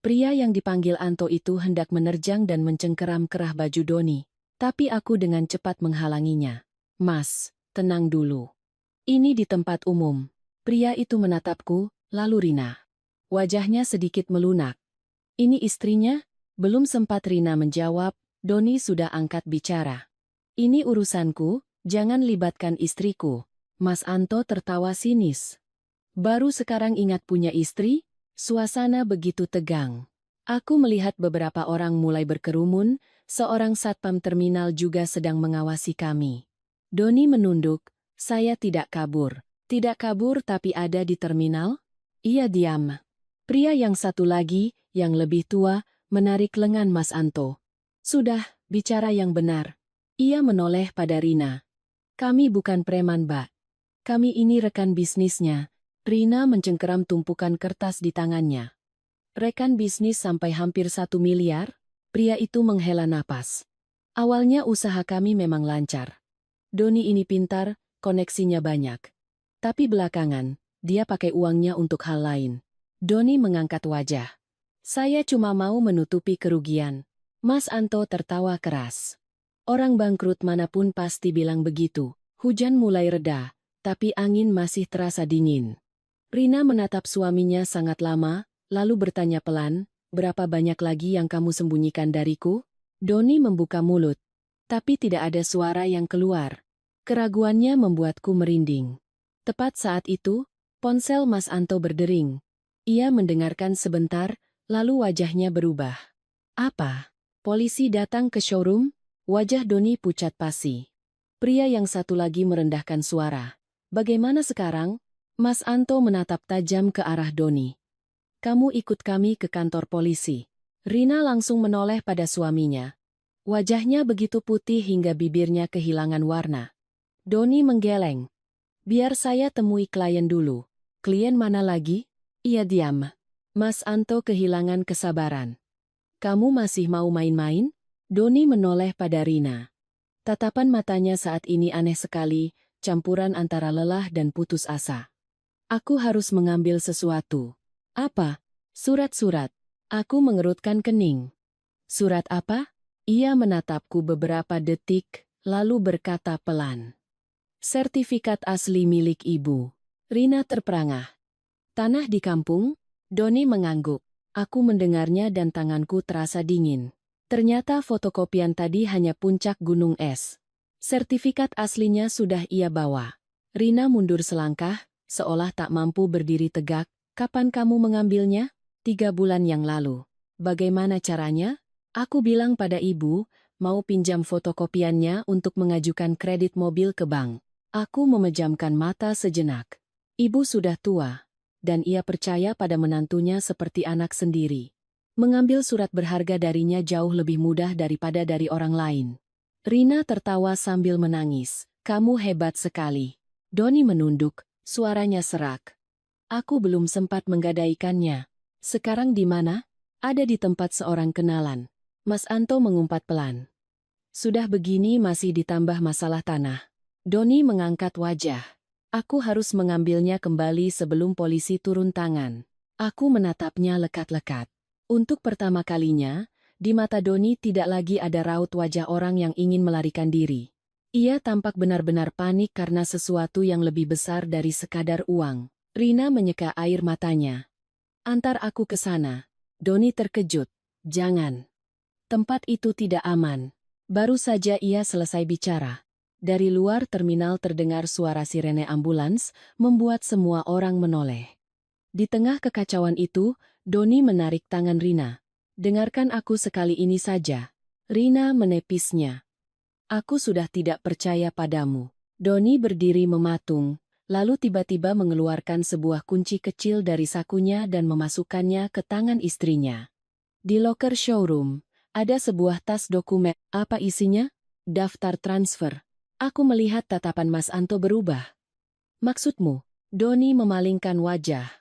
Pria yang dipanggil Anto itu hendak menerjang dan mencengkeram kerah baju Doni. Tapi aku dengan cepat menghalanginya. "Mas, tenang dulu. Ini di tempat umum." Pria itu menatapku, lalu Rina. Wajahnya sedikit melunak. "Ini istrinya?" Belum sempat Rina menjawab, Doni sudah angkat bicara. "Ini urusanku, jangan libatkan istriku." Mas Anto tertawa sinis. "Baru sekarang ingat punya istri?" Suasana begitu tegang. Aku melihat beberapa orang mulai berkerumun, seorang satpam terminal juga sedang mengawasi kami. Doni menunduk, "Saya tidak kabur." "Tidak kabur tapi ada di terminal?" Ia diam. Pria yang satu lagi, yang lebih tua, menarik lengan Mas Anto. "Sudah, bicara yang benar." Ia menoleh pada Rina. "Kami bukan preman, Mbak. Kami ini rekan bisnisnya." Rina mencengkeram tumpukan kertas di tangannya. "Rekan bisnis sampai hampir 1 miliar?" Pria itu menghela napas. "Awalnya usaha kami memang lancar. Doni ini pintar, koneksinya banyak. Tapi belakangan, dia pakai uangnya untuk hal lain." Doni mengangkat wajah. "Saya cuma mau menutupi kerugian." Mas Anto tertawa keras. "Orang bangkrut manapun pasti bilang begitu." Hujan mulai reda, tapi angin masih terasa dingin. Rina menatap suaminya sangat lama, lalu bertanya pelan, "Berapa banyak lagi yang kamu sembunyikan dariku?" Doni membuka mulut, tapi tidak ada suara yang keluar. Keraguannya membuatku merinding. Tepat saat itu, ponsel Mas Anto berdering. Ia mendengarkan sebentar, lalu wajahnya berubah. "Apa? Polisi datang ke showroom?" Wajah Doni pucat pasi. Pria yang satu lagi merendahkan suara. "Bagaimana sekarang?" Mas Anto menatap tajam ke arah Doni. "Kamu ikut kami ke kantor polisi." Rina langsung menoleh pada suaminya. Wajahnya begitu putih hingga bibirnya kehilangan warna. Doni menggeleng. "Biar saya temui klien dulu." "Klien mana lagi?" Ia diam. Mas Anto kehilangan kesabaran. "Kamu masih mau main-main?" Doni menoleh pada Rina. Tatapan matanya saat ini aneh sekali, campuran antara lelah dan putus asa. "Aku harus mengambil sesuatu." "Apa?" "Surat-surat." Aku mengerutkan kening. "Surat apa?" Ia menatapku beberapa detik, lalu berkata pelan. "Sertifikat asli milik ibu." Rina terperangah. "Tanah di kampung?" Doni mengangguk. Aku mendengarnya dan tanganku terasa dingin. Ternyata fotokopian tadi hanya puncak gunung es. Sertifikat aslinya sudah ia bawa. Rina mundur selangkah, seolah tak mampu berdiri tegak. "Kapan kamu mengambilnya?" 3 bulan yang lalu." "Bagaimana caranya?" "Aku bilang pada ibu, mau pinjam fotokopiannya untuk mengajukan kredit mobil ke bank." Aku memejamkan mata sejenak. Ibu sudah tua, dan ia percaya pada menantunya seperti anak sendiri. Mengambil surat berharga darinya jauh lebih mudah daripada dari orang lain. Rina tertawa sambil menangis. "Kamu hebat sekali." Doni menunduk, suaranya serak. "Aku belum sempat menggadaikannya." Sekarang di mana? Ada di tempat seorang kenalan. Mas Anto mengumpat pelan. Sudah begini masih ditambah masalah tanah. Doni mengangkat wajah. Aku harus mengambilnya kembali sebelum polisi turun tangan. Aku menatapnya lekat-lekat. Untuk pertama kalinya, di mata Doni tidak lagi ada raut wajah orang yang ingin melarikan diri. Ia tampak benar-benar panik karena sesuatu yang lebih besar dari sekadar uang. Rina menyeka air matanya. Antar aku ke sana. Doni terkejut. Jangan. Tempat itu tidak aman. Baru saja ia selesai bicara. Dari luar terminal terdengar suara sirene ambulans, membuat semua orang menoleh. Di tengah kekacauan itu, Doni menarik tangan Rina. Dengarkan aku sekali ini saja. Rina menepisnya. Aku sudah tidak percaya padamu. Doni berdiri mematung, lalu tiba-tiba mengeluarkan sebuah kunci kecil dari sakunya dan memasukkannya ke tangan istrinya. Di loker showroom, ada sebuah tas dokumen. Apa isinya? Daftar transfer. Aku melihat tatapan Mas Anto berubah. Maksudmu? Doni memalingkan wajah.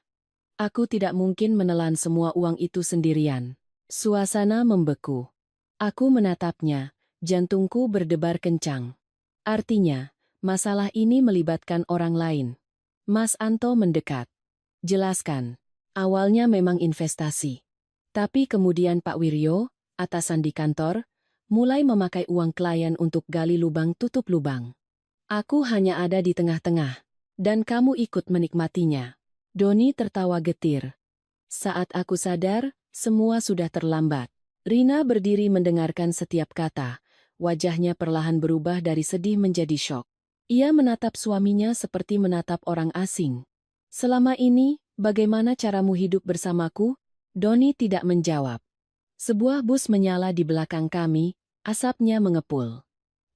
Aku tidak mungkin menelan semua uang itu sendirian. Suasana membeku. Aku menatapnya, jantungku berdebar kencang. Artinya, masalah ini melibatkan orang lain. Mas Anto mendekat. Jelaskan. Awalnya memang investasi. Tapi kemudian Pak Wiryo, atasan di kantor, mulai memakai uang klien untuk gali lubang tutup lubang. Aku hanya ada di tengah-tengah. Dan kamu ikut menikmatinya. Doni tertawa getir. Saat aku sadar, semua sudah terlambat. Rina berdiri mendengarkan setiap kata. Wajahnya perlahan berubah dari sedih menjadi syok. Ia menatap suaminya seperti menatap orang asing. Selama ini, bagaimana caramu hidup bersamaku? Doni tidak menjawab. Sebuah bus menyala di belakang kami, asapnya mengepul.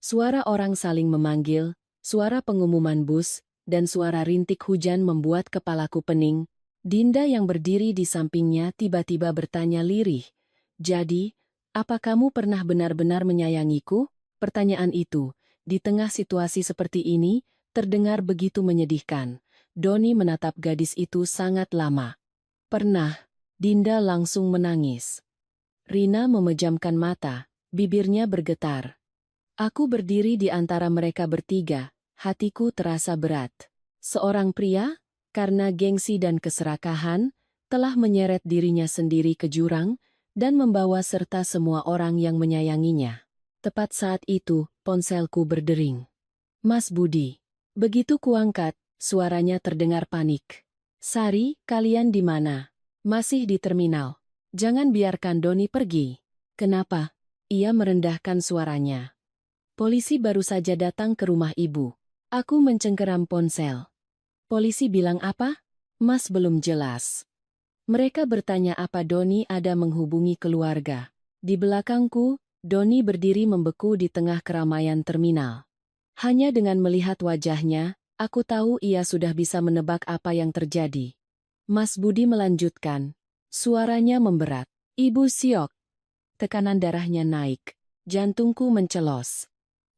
Suara orang saling memanggil, suara pengumuman bus, dan suara rintik hujan membuat kepalaku pening. Dinda yang berdiri di sampingnya tiba-tiba bertanya lirih. Jadi, apa kamu pernah benar-benar menyayangiku? Pertanyaan itu, di tengah situasi seperti ini, terdengar begitu menyedihkan. Doni menatap gadis itu sangat lama. Pernah, Dinda langsung menangis. Rina memejamkan mata, bibirnya bergetar. Aku berdiri di antara mereka bertiga, hatiku terasa berat. Seorang pria, karena gengsi dan keserakahan, telah menyeret dirinya sendiri ke jurang dan membawa serta semua orang yang menyayanginya. Tepat saat itu, ponselku berdering. Mas Budi. Begitu kuangkat, suaranya terdengar panik. Sari, kalian di mana? Masih di terminal. Jangan biarkan Doni pergi. Kenapa? Ia merendahkan suaranya. Polisi baru saja datang ke rumah ibu. Aku mencengkeram ponsel. Polisi bilang apa? Mas belum jelas. Mereka bertanya apa Doni ada menghubungi keluarga. Di belakangku, Doni berdiri membeku di tengah keramaian terminal. Hanya dengan melihat wajahnya, aku tahu ia sudah bisa menebak apa yang terjadi. Mas Budi melanjutkan. Suaranya memberat. Ibu siok. Tekanan darahnya naik. Jantungku mencelos.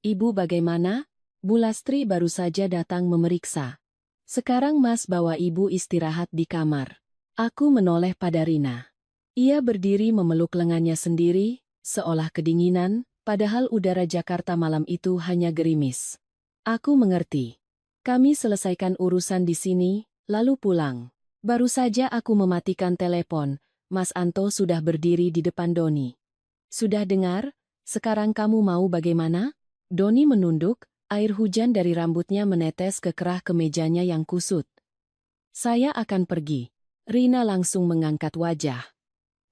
Ibu bagaimana? Bu Lastri baru saja datang memeriksa. Sekarang Mas bawa ibu istirahat di kamar. Aku menoleh pada Rina. Ia berdiri memeluk lengannya sendiri, seolah kedinginan, padahal udara Jakarta malam itu hanya gerimis. Aku mengerti. Kami selesaikan urusan di sini, lalu pulang. Baru saja aku mematikan telepon, Mas Anto sudah berdiri di depan Doni. Sudah dengar? Sekarang kamu mau bagaimana? Doni menunduk, air hujan dari rambutnya menetes ke kerah kemejanya yang kusut. Saya akan pergi. Rina langsung mengangkat wajah.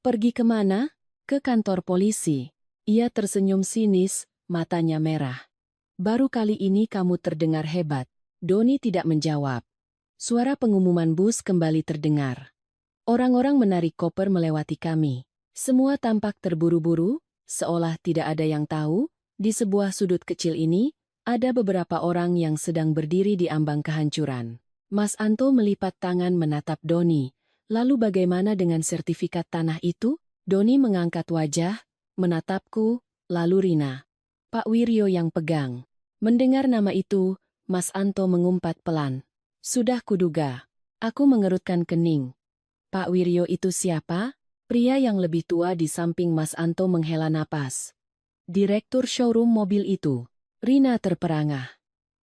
Pergi kemana? Ke kantor polisi. Ia tersenyum sinis, matanya merah. Baru kali ini kamu terdengar hebat. Doni tidak menjawab. Suara pengumuman bus kembali terdengar. Orang-orang menarik koper melewati kami. Semua tampak terburu-buru, seolah tidak ada yang tahu. Di sebuah sudut kecil ini, ada beberapa orang yang sedang berdiri di ambang kehancuran. Mas Anto melipat tangan menatap Doni. Lalu bagaimana dengan sertifikat tanah itu? Doni mengangkat wajah, menatapku, lalu Rina. Pak Wiryo yang pegang. Mendengar nama itu, Mas Anto mengumpat pelan. Sudah kuduga. Aku mengerutkan kening. Pak Wiryo itu siapa? Pria yang lebih tua di samping Mas Anto menghela napas. Direktur showroom mobil itu. Rina terperangah.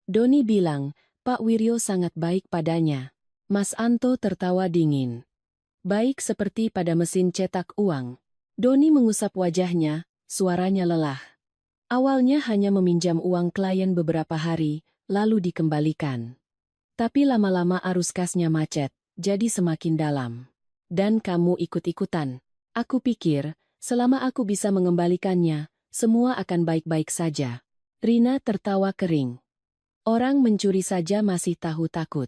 Doni bilang, Pak Wiryo sangat baik padanya. Mas Anto tertawa dingin. Baik seperti pada mesin cetak uang. Doni mengusap wajahnya, suaranya lelah. Awalnya hanya meminjam uang klien beberapa hari, lalu dikembalikan. Tapi lama-lama arus kasnya macet, jadi semakin dalam. Dan kamu ikut-ikutan. Aku pikir, selama aku bisa mengembalikannya, semua akan baik-baik saja. Rina tertawa kering. Orang mencuri saja masih tahu takut.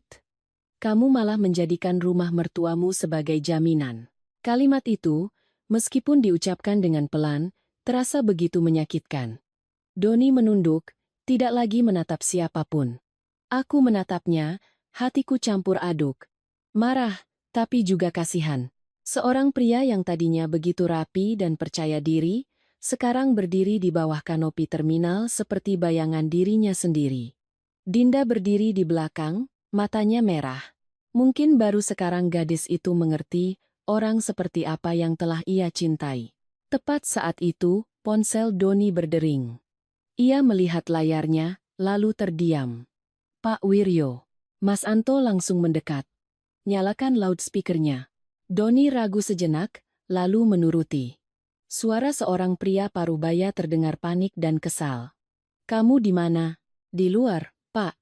Kamu malah menjadikan rumah mertuamu sebagai jaminan. Kalimat itu, meskipun diucapkan dengan pelan, terasa begitu menyakitkan. Doni menunduk, tidak lagi menatap siapapun. Aku menatapnya, hatiku campur aduk. Marah, tapi juga kasihan. Seorang pria yang tadinya begitu rapi dan percaya diri, sekarang berdiri di bawah kanopi terminal seperti bayangan dirinya sendiri. Dinda berdiri di belakang, matanya merah. Mungkin baru sekarang gadis itu mengerti orang seperti apa yang telah ia cintai. Tepat saat itu, ponsel Doni berdering. Ia melihat layarnya, lalu terdiam. Pak Wiryo. Mas Anto langsung mendekat. Nyalakan loudspeakernya. Doni ragu sejenak, lalu menuruti. Suara seorang pria parubaya terdengar panik dan kesal. Kamu di mana? Di luar, Pak.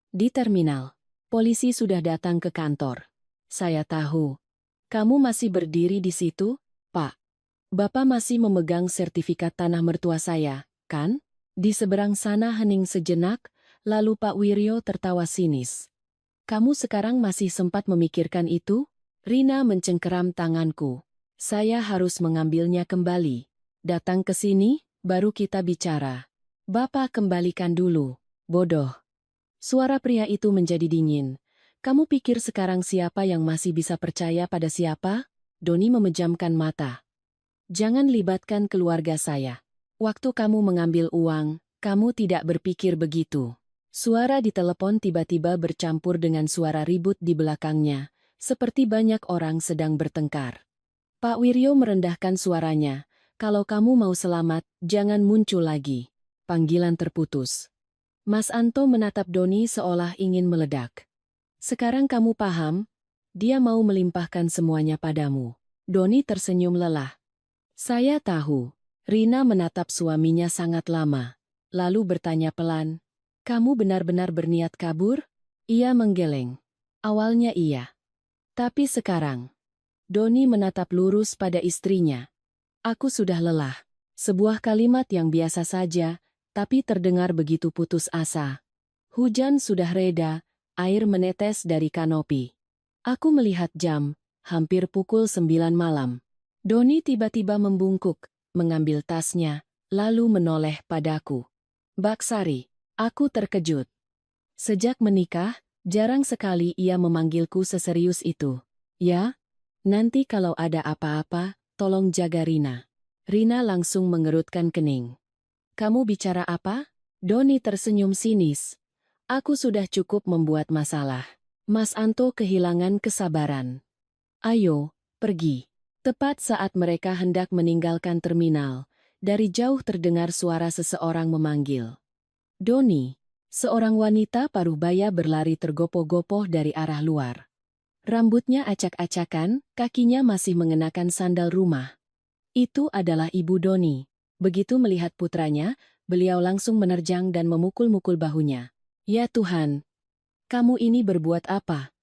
Di terminal. Polisi sudah datang ke kantor. Saya tahu. Kamu masih berdiri di situ, Pak. Bapak masih memegang sertifikat tanah mertua saya, kan? Di seberang sana hening sejenak, lalu Pak Wiryo tertawa sinis. Kamu sekarang masih sempat memikirkan itu? Rina mencengkeram tanganku. Saya harus mengambilnya kembali. Datang ke sini, baru kita bicara. Bapak kembalikan dulu. Bodoh. Suara pria itu menjadi dingin. Kamu pikir sekarang siapa yang masih bisa percaya pada siapa? Doni memejamkan mata. Jangan libatkan keluarga saya. Waktu kamu mengambil uang, kamu tidak berpikir begitu. Suara di telepon tiba-tiba bercampur dengan suara ribut di belakangnya, seperti banyak orang sedang bertengkar. Pak Wiryo merendahkan suaranya, kalau kamu mau selamat, jangan muncul lagi. Panggilan terputus. Mas Anto menatap Doni seolah ingin meledak. Sekarang kamu paham? Dia mau melimpahkan semuanya padamu. Doni tersenyum lelah. Saya tahu. Rina menatap suaminya sangat lama, lalu bertanya pelan. Kamu benar-benar berniat kabur? Ia menggeleng. Awalnya iya. Tapi sekarang. Doni menatap lurus pada istrinya. Aku sudah lelah. Sebuah kalimat yang biasa saja, tapi terdengar begitu putus asa. Hujan sudah reda, air menetes dari kanopi. Aku melihat jam, hampir pukul 9 malam. Doni tiba-tiba membungkuk, mengambil tasnya, lalu menoleh padaku. Mbak Sari. Aku terkejut. Sejak menikah, jarang sekali ia memanggilku seserius itu. Ya? Nanti kalau ada apa-apa, tolong jaga Rina. Rina langsung mengerutkan kening. Kamu bicara apa? Doni tersenyum sinis. Aku sudah cukup membuat masalah. Mas Anto kehilangan kesabaran. Ayo, pergi. Tepat saat mereka hendak meninggalkan terminal, dari jauh terdengar suara seseorang memanggil. Doni, seorang wanita parubaya berlari tergopoh-gopoh dari arah luar. Rambutnya acak-acakan, kakinya masih mengenakan sandal rumah. Itu adalah Ibu Doni. Begitu melihat putranya, beliau langsung menerjang dan memukul-mukul bahunya. Ya Tuhan, kamu ini berbuat apa?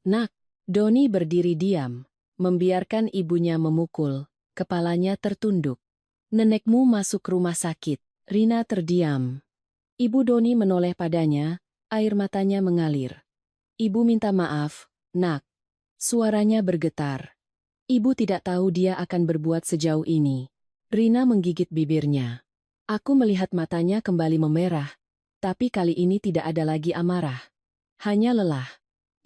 Nak, Doni berdiri diam, membiarkan ibunya memukul, kepalanya tertunduk. Nenekmu masuk rumah sakit. Rina terdiam. Ibu Doni menoleh padanya, air matanya mengalir. Ibu minta maaf, nak. Suaranya bergetar. Ibu tidak tahu dia akan berbuat sejauh ini. Rina menggigit bibirnya. Aku melihat matanya kembali memerah, tapi kali ini tidak ada lagi amarah. Hanya lelah.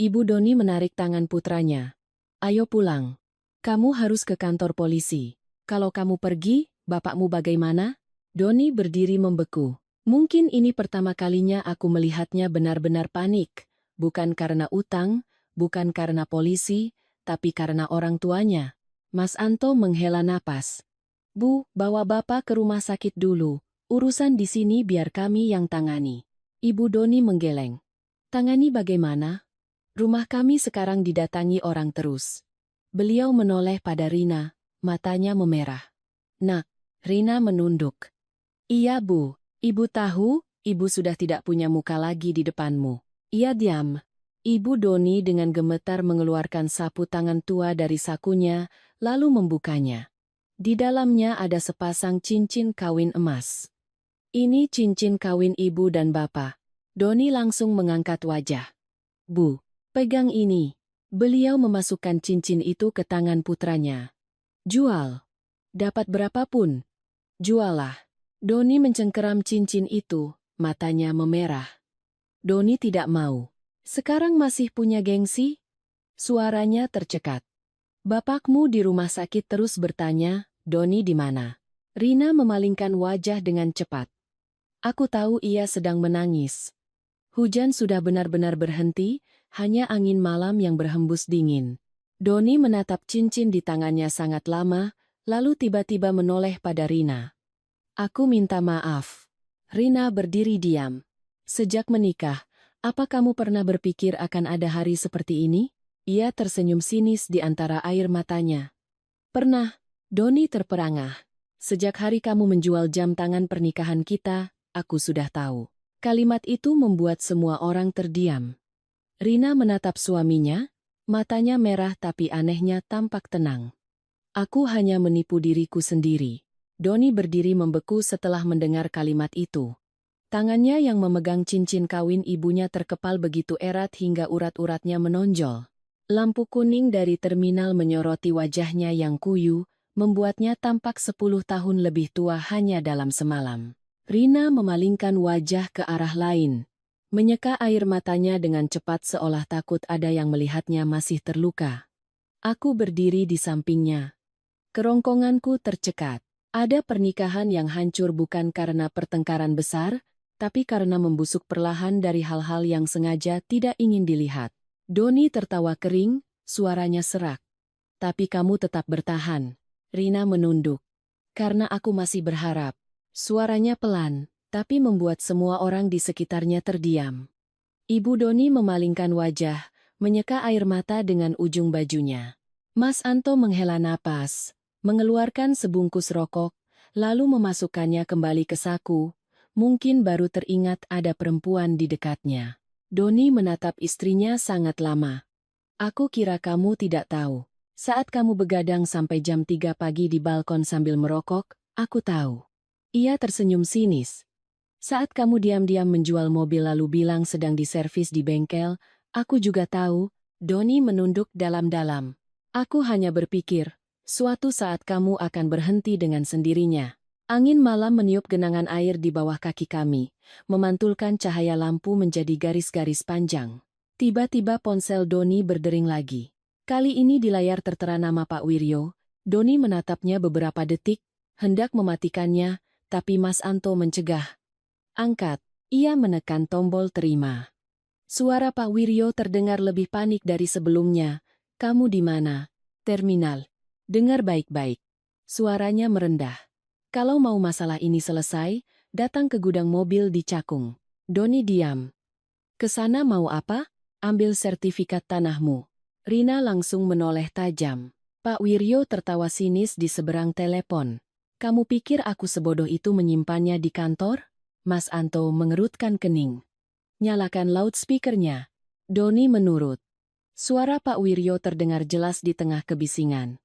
Ibu Doni menarik tangan putranya. Ayo pulang. Kamu harus ke kantor polisi. Kalau kamu pergi, bapakmu bagaimana? Doni berdiri membeku. Mungkin ini pertama kalinya aku melihatnya benar-benar panik, bukan karena utang, bukan karena polisi, tapi karena orang tuanya. Mas Anto menghela napas. Bu, bawa Bapak ke rumah sakit dulu. Urusan di sini biar kami yang tangani. Ibu Doni menggeleng. Tangani bagaimana? Rumah kami sekarang didatangi orang terus. Beliau menoleh pada Rina, matanya memerah. Nak, Rina menunduk. Iya Bu, Ibu tahu, Ibu sudah tidak punya muka lagi di depanmu. Ia diam. Ibu Doni dengan gemetar mengeluarkan sapu tangan tua dari sakunya, lalu membukanya. Di dalamnya ada sepasang cincin kawin emas. Ini cincin kawin ibu dan bapak. Doni langsung mengangkat wajah. Bu, pegang ini. Beliau memasukkan cincin itu ke tangan putranya. Jual. Dapat berapapun. Jualah. Doni mencengkeram cincin itu, matanya memerah. Doni tidak mau. Sekarang masih punya gengsi? Suaranya tercekat. Bapakmu di rumah sakit terus bertanya, Doni di mana? Rina memalingkan wajah dengan cepat. Aku tahu ia sedang menangis. Hujan sudah benar-benar berhenti, hanya angin malam yang berhembus dingin. Doni menatap cincin di tangannya sangat lama, lalu tiba-tiba menoleh pada Rina. Aku minta maaf. Rina berdiri diam. Sejak menikah, apa kamu pernah berpikir akan ada hari seperti ini? Ia tersenyum sinis di antara air matanya. Pernah, Doni terperangah. Sejak hari kamu menjual jam tangan pernikahan kita, aku sudah tahu. Kalimat itu membuat semua orang terdiam. Rina menatap suaminya, matanya merah tapi anehnya tampak tenang. Aku hanya menipu diriku sendiri. Doni berdiri membeku setelah mendengar kalimat itu. Tangannya yang memegang cincin kawin ibunya terkepal begitu erat hingga urat-uratnya menonjol. Lampu kuning dari terminal menyoroti wajahnya yang kuyu, membuatnya tampak 10 tahun lebih tua hanya dalam semalam. Rina memalingkan wajah ke arah lain. Menyeka air matanya dengan cepat seolah takut ada yang melihatnya masih terluka. Aku berdiri di sampingnya. Kerongkonganku tercekat. Ada pernikahan yang hancur bukan karena pertengkaran besar, tapi karena membusuk perlahan dari hal-hal yang sengaja tidak ingin dilihat. Doni tertawa kering, suaranya serak. Tapi kamu tetap bertahan. Rina menunduk. Karena aku masih berharap. Suaranya pelan, tapi membuat semua orang di sekitarnya terdiam. Ibu Doni memalingkan wajah, menyeka air mata dengan ujung bajunya. Mas Anto menghela napas, mengeluarkan sebungkus rokok, lalu memasukkannya kembali ke saku, mungkin baru teringat ada perempuan di dekatnya. Doni menatap istrinya sangat lama. Aku kira kamu tidak tahu. Saat kamu begadang sampai jam 3 pagi di balkon sambil merokok, aku tahu. Ia tersenyum sinis. Saat kamu diam-diam menjual mobil lalu bilang sedang diservis di bengkel, aku juga tahu. Doni menunduk dalam-dalam. Aku hanya berpikir, suatu saat kamu akan berhenti dengan sendirinya. Angin malam meniup genangan air di bawah kaki kami, memantulkan cahaya lampu menjadi garis-garis panjang. Tiba-tiba ponsel Doni berdering lagi. Kali ini di layar tertera nama Pak Wiryo. Doni menatapnya beberapa detik, hendak mematikannya, tapi Mas Anto mencegah. Angkat. Ia menekan tombol terima. Suara Pak Wiryo terdengar lebih panik dari sebelumnya. Kamu di mana? Terminal. Dengar baik-baik. Suaranya merendah. Kalau mau masalah ini selesai, datang ke gudang mobil di Cakung. Doni diam. Kesana mau apa? Ambil sertifikat tanahmu. Rina langsung menoleh tajam. Pak Wiryo tertawa sinis di seberang telepon. Kamu pikir aku sebodoh itu menyimpannya di kantor? Mas Anto mengerutkan kening. Nyalakan loudspeakernya. Doni menurut. Suara Pak Wiryo terdengar jelas di tengah kebisingan.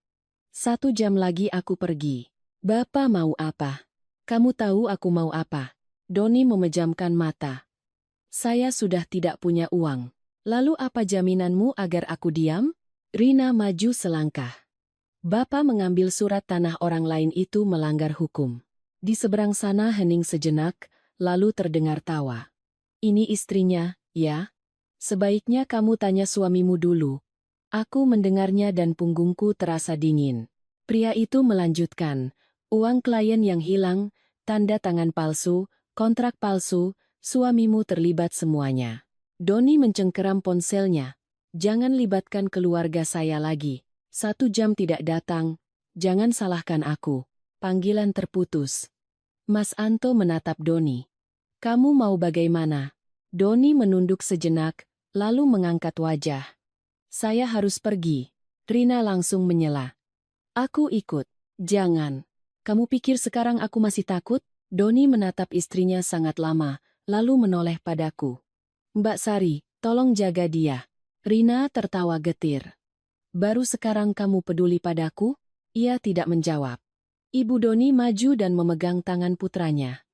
1 jam lagi aku pergi. Bapak mau apa? Kamu tahu aku mau apa? Doni memejamkan mata. Saya sudah tidak punya uang. Lalu apa jaminanmu agar aku diam? Rina maju selangkah. Bapak mengambil surat tanah orang lain itu melanggar hukum. Di seberang sana hening sejenak, lalu terdengar tawa. Ini istrinya, ya? Sebaiknya kamu tanya suamimu dulu. Aku mendengarnya dan punggungku terasa dingin. Pria itu melanjutkan, uang klien yang hilang, tanda tangan palsu, kontrak palsu, suamimu terlibat semuanya. Doni mencengkeram ponselnya. Jangan libatkan keluarga saya lagi. 1 jam tidak datang, jangan salahkan aku. Panggilan terputus. Mas Anto menatap Doni. Kamu mau bagaimana? Doni menunduk sejenak, lalu mengangkat wajah. Saya harus pergi. Rina langsung menyela. Aku ikut. Jangan. Kamu pikir sekarang aku masih takut? Doni menatap istrinya sangat lama, lalu menoleh padaku. Mbak Sari, tolong jaga dia. Rina tertawa getir. Baru sekarang kamu peduli padaku? Ia tidak menjawab. Ibu Doni maju dan memegang tangan putranya.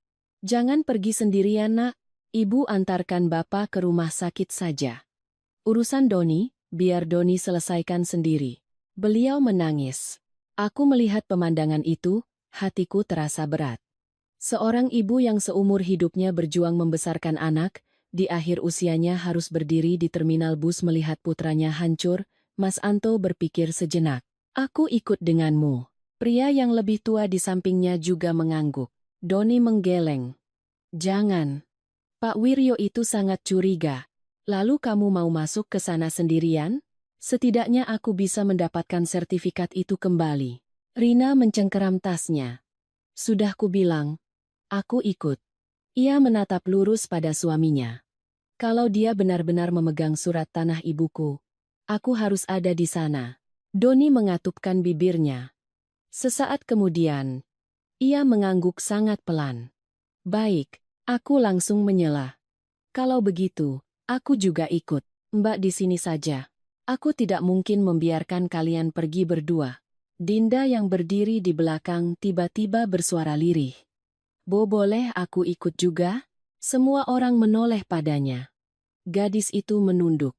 Jangan pergi sendirian, nak. Ibu antarkan bapak ke rumah sakit saja. Urusan Doni, biar Doni selesaikan sendiri. Beliau menangis. Aku melihat pemandangan itu, hatiku terasa berat. Seorang ibu yang seumur hidupnya berjuang membesarkan anak, di akhir usianya harus berdiri di terminal bus melihat putranya hancur. Mas Anto berpikir sejenak. Aku ikut denganmu. Pria yang lebih tua di sampingnya juga mengangguk. Doni menggeleng. Jangan. Pak Wiryo itu sangat curiga. Lalu kamu mau masuk ke sana sendirian? Setidaknya aku bisa mendapatkan sertifikat itu kembali. Rina mencengkeram tasnya. Sudah kubilang, aku ikut. Ia menatap lurus pada suaminya. Kalau dia benar-benar memegang surat tanah ibuku, aku harus ada di sana. Doni mengatupkan bibirnya. Sesaat kemudian, ia mengangguk sangat pelan. Baik, aku langsung menyela. Kalau begitu, aku juga ikut. Mbak di sini saja. Aku tidak mungkin membiarkan kalian pergi berdua. Dinda yang berdiri di belakang tiba-tiba bersuara lirih. Boleh aku ikut juga? Semua orang menoleh padanya. Gadis itu menunduk.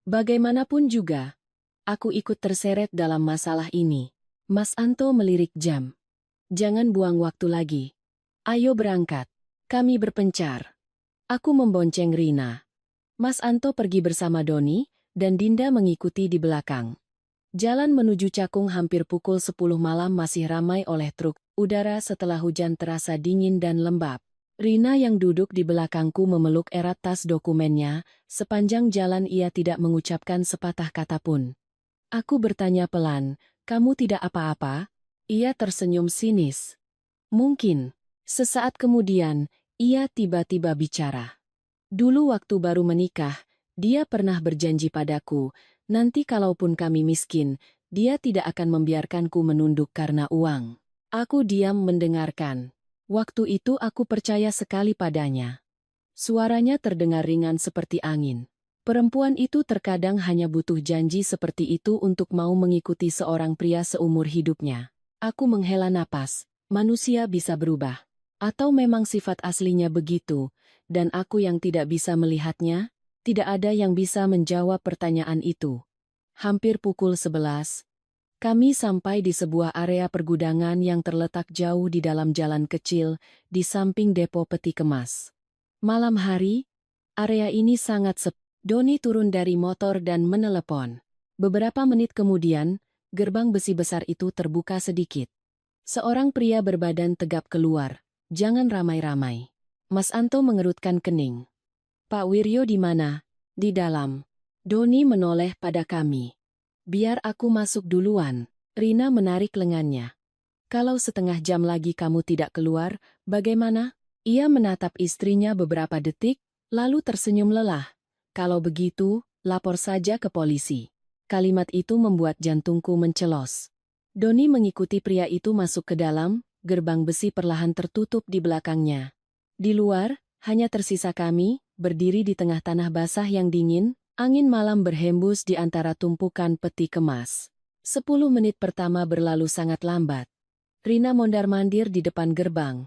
Bagaimanapun juga, aku ikut terseret dalam masalah ini. Mas Anto melirik jam. Jangan buang waktu lagi. Ayo berangkat. Kami berpencar. Aku membonceng Rina. Mas Anto pergi bersama Doni, dan Dinda mengikuti di belakang. Jalan menuju Cakung hampir pukul 10 malam masih ramai oleh truk udara setelah hujan terasa dingin dan lembab. Rina yang duduk di belakangku memeluk erat tas dokumennya, sepanjang jalan ia tidak mengucapkan sepatah kata pun. Aku bertanya pelan, kamu tidak apa-apa? Ia tersenyum sinis. Mungkin. Sesaat kemudian, ia tiba-tiba bicara. Dulu waktu baru menikah, dia pernah berjanji padaku, nanti kalaupun kami miskin, dia tidak akan membiarkanku menunduk karena uang. Aku diam mendengarkan. Waktu itu aku percaya sekali padanya. Suaranya terdengar ringan seperti angin. Perempuan itu terkadang hanya butuh janji seperti itu untuk mau mengikuti seorang pria seumur hidupnya. Aku menghela napas, manusia bisa berubah. Atau memang sifat aslinya begitu, dan aku yang tidak bisa melihatnya? Tidak ada yang bisa menjawab pertanyaan itu. Hampir pukul 11, kami sampai di sebuah area pergudangan yang terletak jauh di dalam jalan kecil, di samping depo peti kemas. Malam hari, area ini sangat sepi. Doni turun dari motor dan menelepon. Beberapa menit kemudian, gerbang besi besar itu terbuka sedikit. Seorang pria berbadan tegap keluar. Jangan ramai-ramai. Mas Anto mengerutkan kening. Pak Wiryo di mana? Di dalam. Doni menoleh pada kami. Biar aku masuk duluan. Rina menarik lengannya. Kalau setengah jam lagi kamu tidak keluar, bagaimana? Ia menatap istrinya beberapa detik, lalu tersenyum lelah. Kalau begitu, lapor saja ke polisi. Kalimat itu membuat jantungku mencelos. Doni mengikuti pria itu masuk ke dalam, gerbang besi perlahan tertutup di belakangnya. Di luar, hanya tersisa kami, berdiri di tengah tanah basah yang dingin, angin malam berhembus di antara tumpukan peti kemas. 10 menit pertama berlalu sangat lambat. Rina mondar-mandir di depan gerbang.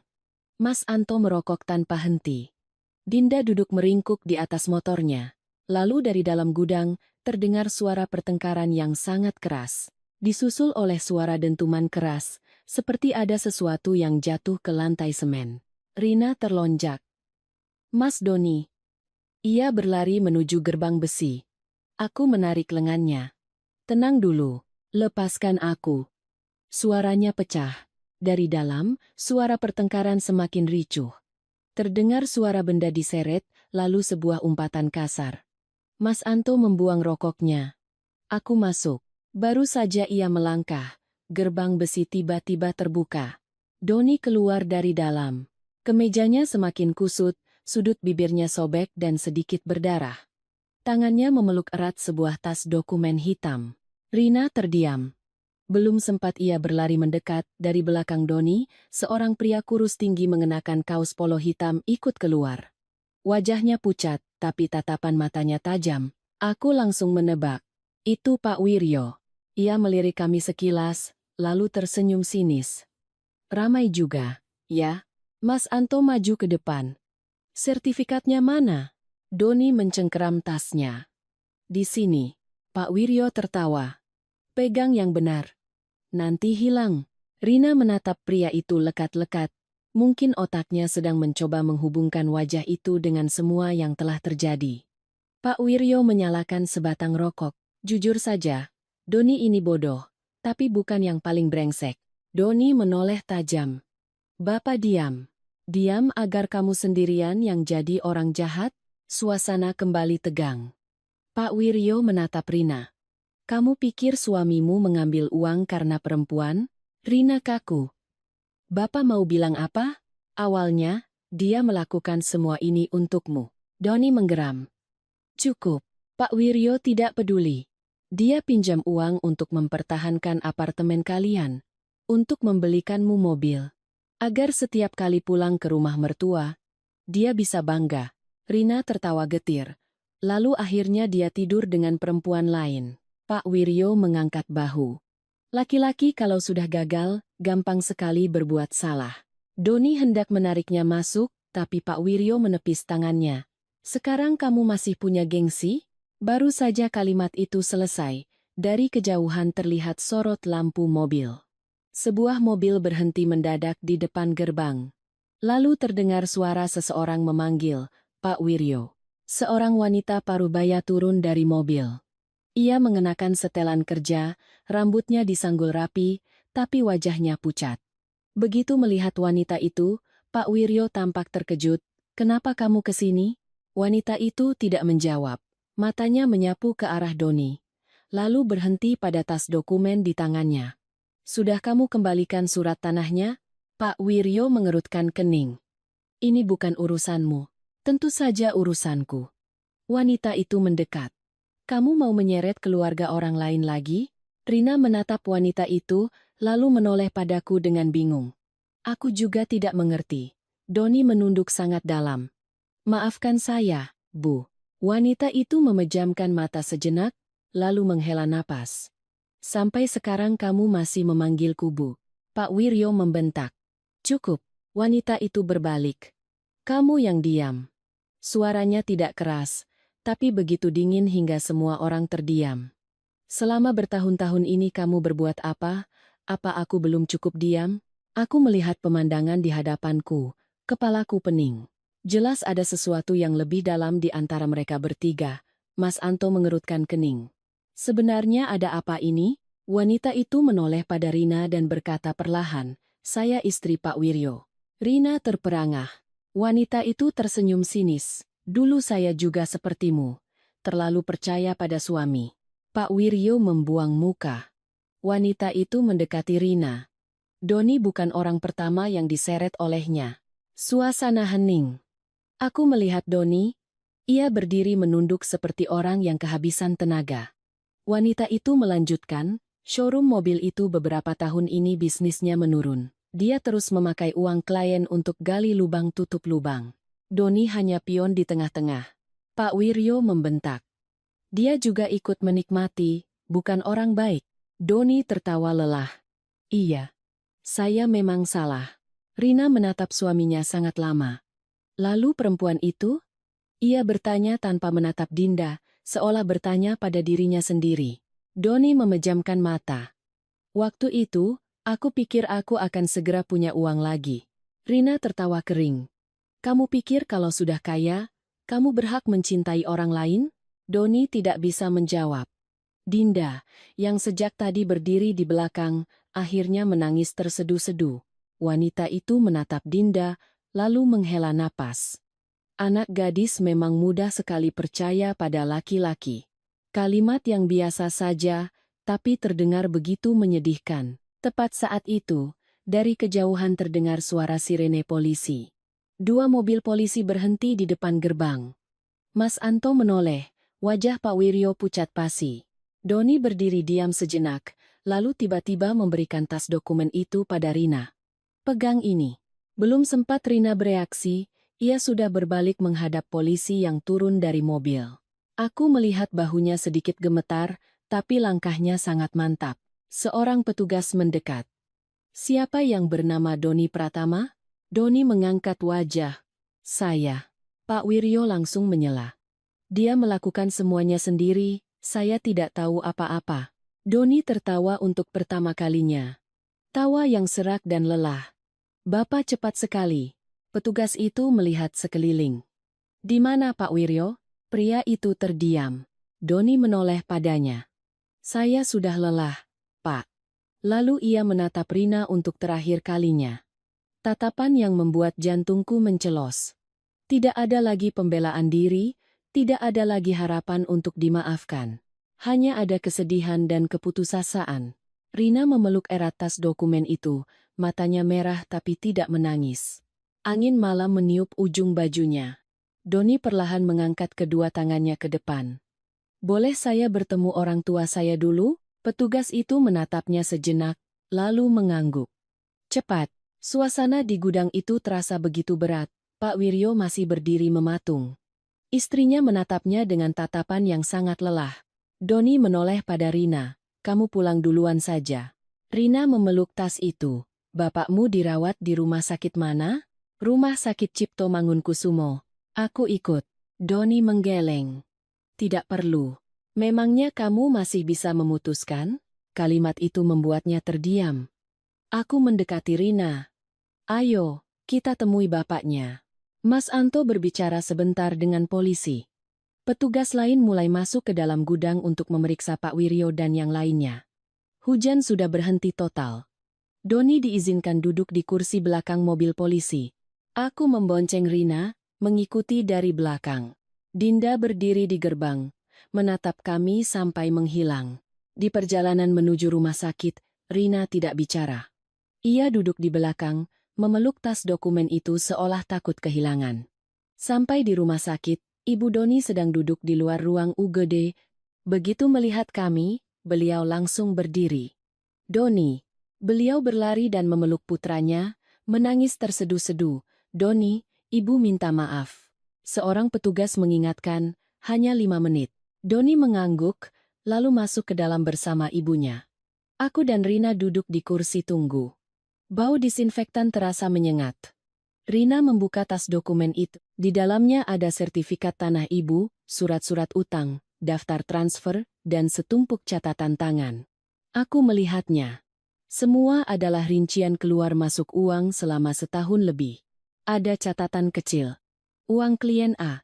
Mas Anto merokok tanpa henti. Dinda duduk meringkuk di atas motornya. Lalu dari dalam gudang, terdengar suara pertengkaran yang sangat keras. Disusul oleh suara dentuman keras, seperti ada sesuatu yang jatuh ke lantai semen. Rina terlonjak. Mas Doni. Ia berlari menuju gerbang besi. Aku menarik lengannya. Tenang dulu, lepaskan aku. Suaranya pecah. Dari dalam, suara pertengkaran semakin ricuh. Terdengar suara benda diseret, lalu sebuah umpatan kasar. Mas Anto membuang rokoknya. Aku masuk. Baru saja ia melangkah. Gerbang besi tiba-tiba terbuka. Doni keluar dari dalam. Kemejanya semakin kusut, sudut bibirnya sobek dan sedikit berdarah. Tangannya memeluk erat sebuah tas dokumen hitam. Rina terdiam. Belum sempat ia berlari mendekat, dari belakang Doni, seorang pria kurus tinggi mengenakan kaos polo hitam ikut keluar. Wajahnya pucat, tapi tatapan matanya tajam. Aku langsung menebak. Itu Pak Wiryo. Ia melirik kami sekilas, lalu tersenyum sinis. Ramai juga, ya? Mas Anto maju ke depan. Sertifikatnya mana? Doni mencengkeram tasnya. Di sini. Pak Wiryo tertawa. Pegang yang benar. Nanti hilang. Rina menatap pria itu lekat-lekat. Mungkin otaknya sedang mencoba menghubungkan wajah itu dengan semua yang telah terjadi. Pak Wiryo menyalakan sebatang rokok. Jujur saja, Doni ini bodoh, tapi bukan yang paling brengsek. Doni menoleh tajam. Bapak diam. Diam agar kamu sendirian yang jadi orang jahat? Suasana kembali tegang. Pak Wiryo menatap Rina. Kamu pikir suamimu mengambil uang karena perempuan? Rina kaku. Bapak mau bilang apa? Awalnya, dia melakukan semua ini untukmu. Doni menggeram. Cukup. Pak Wiryo tidak peduli. Dia pinjam uang untuk mempertahankan apartemen kalian. Untuk membelikanmu mobil. Agar setiap kali pulang ke rumah mertua, dia bisa bangga. Rina tertawa getir. Lalu akhirnya dia tidur dengan perempuan lain. Pak Wiryo mengangkat bahu. Laki-laki kalau sudah gagal, gampang sekali berbuat salah. Doni hendak menariknya masuk, tapi Pak Wiryo menepis tangannya. Sekarang kamu masih punya gengsi? Baru saja kalimat itu selesai, dari kejauhan terlihat sorot lampu mobil. Sebuah mobil berhenti mendadak di depan gerbang. Lalu terdengar suara seseorang memanggil, Pak Wiryo. Seorang wanita parubaya turun dari mobil. Ia mengenakan setelan kerja, rambutnya disanggul rapi, tapi wajahnya pucat. Begitu melihat wanita itu, Pak Wiryo tampak terkejut. Kenapa kamu ke sini? Wanita itu tidak menjawab. Matanya menyapu ke arah Doni. Lalu berhenti pada tas dokumen di tangannya. Sudah kamu kembalikan surat tanahnya? Pak Wiryo mengerutkan kening. Ini bukan urusanmu. Tentu saja urusanku. Wanita itu mendekat. Kamu mau menyeret keluarga orang lain lagi? Rina menatap wanita itu, lalu menoleh padaku dengan bingung. Aku juga tidak mengerti. Doni menunduk sangat dalam. Maafkan saya, Bu. Wanita itu memejamkan mata sejenak, lalu menghela napas. Sampai sekarang kamu masih memanggilku Bu. Pak Wiryo membentak. Cukup, wanita itu berbalik. Kamu yang diam. Suaranya tidak keras, tapi begitu dingin hingga semua orang terdiam. Selama bertahun-tahun ini kamu berbuat apa? Apa aku belum cukup diam? Aku melihat pemandangan di hadapanku, kepalaku pening. Jelas ada sesuatu yang lebih dalam di antara mereka bertiga. Mas Anto mengerutkan kening. Sebenarnya ada apa ini? Wanita itu menoleh pada Rina dan berkata perlahan, saya istri Pak Wiryo. Rina terperangah. Wanita itu tersenyum sinis. Dulu saya juga sepertimu, terlalu percaya pada suami. Pak Wiryo membuang muka. Wanita itu mendekati Rina. Doni bukan orang pertama yang diseret olehnya. Suasana hening. Aku melihat Doni. Ia berdiri menunduk seperti orang yang kehabisan tenaga. Wanita itu melanjutkan, showroom mobil itu beberapa tahun ini bisnisnya menurun. Dia terus memakai uang klien untuk gali lubang tutup lubang. Doni hanya pion di tengah-tengah. Pak Wiryo membentak. Dia juga ikut menikmati, bukan orang baik. Doni tertawa lelah. Iya. Saya memang salah. Rina menatap suaminya sangat lama. Lalu perempuan itu? Ia bertanya tanpa menatap Dinda, seolah bertanya pada dirinya sendiri. Doni memejamkan mata. Waktu itu, aku pikir aku akan segera punya uang lagi. Rina tertawa kering. Kamu pikir kalau sudah kaya, kamu berhak mencintai orang lain? Doni tidak bisa menjawab. Dinda, yang sejak tadi berdiri di belakang, akhirnya menangis tersedu-sedu. Wanita itu menatap Dinda, lalu menghela napas. Anak gadis memang mudah sekali percaya pada laki-laki. Kalimat yang biasa saja, tapi terdengar begitu menyedihkan. Tepat saat itu, dari kejauhan terdengar suara sirene polisi. 2 mobil polisi berhenti di depan gerbang. Mas Anto menoleh, wajah Pak Wiryo pucat pasi. Doni berdiri diam sejenak, lalu tiba-tiba memberikan tas dokumen itu pada Rina. Pegang ini. Belum sempat Rina bereaksi, ia sudah berbalik menghadap polisi yang turun dari mobil. Aku melihat bahunya sedikit gemetar, tapi langkahnya sangat mantap. Seorang petugas mendekat. Siapa yang bernama Doni Pratama? Doni mengangkat wajah. Saya. Pak Wiryo langsung menyela. Dia melakukan semuanya sendiri, saya tidak tahu apa-apa. Doni tertawa untuk pertama kalinya. Tawa yang serak dan lelah. Bapak cepat sekali. Petugas itu melihat sekeliling. Di mana Pak Wiryo? Pria itu terdiam. Doni menoleh padanya. Saya sudah lelah, Pak. Lalu ia menatap Rina untuk terakhir kalinya. Tatapan yang membuat jantungku mencelos. Tidak ada lagi pembelaan diri, tidak ada lagi harapan untuk dimaafkan. Hanya ada kesedihan dan keputusasaan. Rina memeluk erat tas dokumen itu, matanya merah tapi tidak menangis. Angin malam meniup ujung bajunya. Doni perlahan mengangkat kedua tangannya ke depan. Boleh saya bertemu orang tua saya dulu? Petugas itu menatapnya sejenak, lalu mengangguk. Cepat, suasana di gudang itu terasa begitu berat. Pak Wiryo masih berdiri mematung. Istrinya menatapnya dengan tatapan yang sangat lelah. Doni menoleh pada Rina. Kamu pulang duluan saja. Rina memeluk tas itu. Bapakmu dirawat di rumah sakit mana? Rumah sakit Cipto Mangunkusumo. Aku ikut. Doni menggeleng. Tidak perlu. Memangnya kamu masih bisa memutuskan? Kalimat itu membuatnya terdiam. Aku mendekati Rina. Ayo, kita temui bapaknya. Mas Anto berbicara sebentar dengan polisi. Petugas lain mulai masuk ke dalam gudang untuk memeriksa Pak Wiryo dan yang lainnya. Hujan sudah berhenti total. Doni diizinkan duduk di kursi belakang mobil polisi. Aku membonceng Rina, mengikuti dari belakang. Dinda berdiri di gerbang, menatap kami sampai menghilang. Di perjalanan menuju rumah sakit, Rina tidak bicara. Ia duduk di belakang, memeluk tas dokumen itu seolah takut kehilangan. Sampai di rumah sakit, Ibu Doni sedang duduk di luar ruang UGD. Begitu melihat kami, beliau langsung berdiri. Doni. Beliau berlari dan memeluk putranya, menangis terseduh-seduh. Doni, Ibu minta maaf. Seorang petugas mengingatkan, hanya 5 menit. Doni mengangguk, lalu masuk ke dalam bersama ibunya. Aku dan Rina duduk di kursi tunggu. Bau disinfektan terasa menyengat. Rina membuka tas dokumen itu. Di dalamnya ada sertifikat tanah ibu, surat-surat utang, daftar transfer, dan setumpuk catatan tangan. Aku melihatnya. Semua adalah rincian keluar masuk uang selama setahun lebih. Ada catatan kecil. Uang klien A.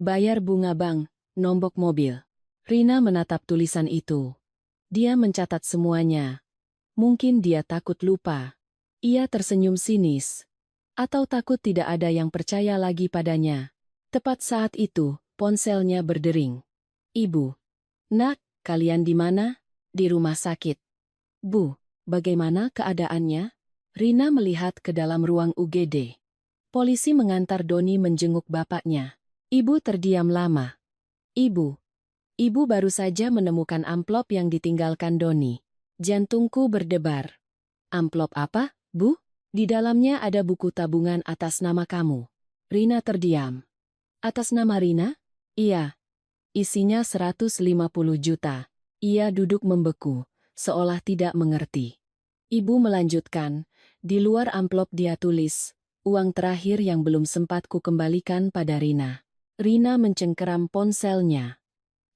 Bayar bunga bank, nombok mobil. Rina menatap tulisan itu. Dia mencatat semuanya. Mungkin dia takut lupa. Ia tersenyum sinis. Atau takut tidak ada yang percaya lagi padanya. Tepat saat itu, ponselnya berdering. Ibu. Nak, kalian di mana? Di rumah sakit. Bu, bagaimana keadaannya? Rina melihat ke dalam ruang UGD. Polisi mengantar Doni menjenguk bapaknya. Ibu terdiam lama. Ibu. Ibu baru saja menemukan amplop yang ditinggalkan Doni. Jantungku berdebar. Amplop apa, Bu? Di dalamnya ada buku tabungan atas nama kamu. Rina terdiam. Atas nama Rina? Iya. Isinya 150 juta. Ia duduk membeku, seolah tidak mengerti. Ibu melanjutkan, di luar amplop dia tulis, uang terakhir yang belum sempat ku kembalikan pada Rina. Rina mencengkeram ponselnya.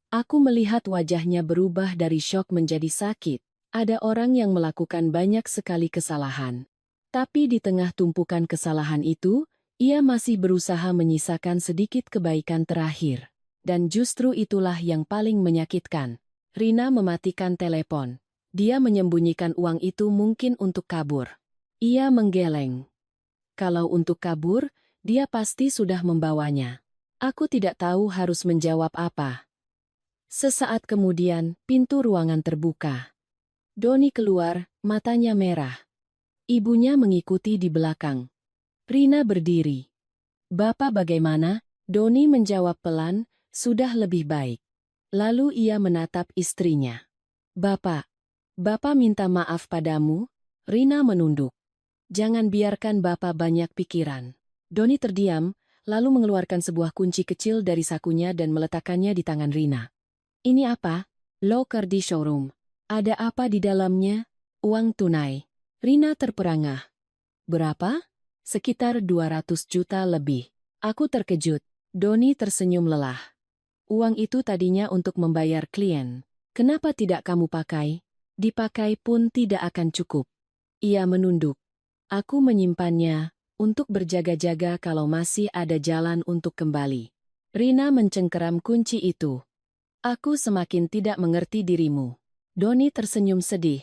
Aku melihat wajahnya berubah dari syok menjadi sakit. Ada orang yang melakukan banyak sekali kesalahan. Tapi di tengah tumpukan kesalahan itu, ia masih berusaha menyisakan sedikit kebaikan terakhir. Dan justru itulah yang paling menyakitkan. Rina mematikan telepon. Dia menyembunyikan uang itu mungkin untuk kabur. Ia menggeleng. Kalau untuk kabur, Dia pasti sudah membawanya. Aku tidak tahu harus menjawab apa. Sesaat kemudian, pintu ruangan terbuka. Doni keluar, matanya merah. Ibunya mengikuti di belakang. Rina berdiri. "Bapak bagaimana?" Doni menjawab pelan, "Sudah lebih baik." Lalu ia menatap istrinya. Bapak minta maaf padamu." Rina menunduk. "Jangan biarkan Bapak banyak pikiran." Doni terdiam, lalu mengeluarkan sebuah kunci kecil dari sakunya dan meletakkannya di tangan Rina. "Ini apa?" "Loker di showroom." "Ada apa di dalamnya?" "Uang tunai." Rina terperangah. "Berapa?" "Sekitar 200 juta lebih." Aku terkejut. Doni tersenyum lelah. "Uang itu tadinya untuk membayar klien. Kenapa tidak kamu pakai?" "Dipakai pun tidak akan cukup." Ia menunduk. "Aku menyimpannya untuk berjaga-jaga kalau masih ada jalan untuk kembali." Rina mencengkeram kunci itu. "Aku semakin tidak mengerti dirimu." Doni tersenyum sedih.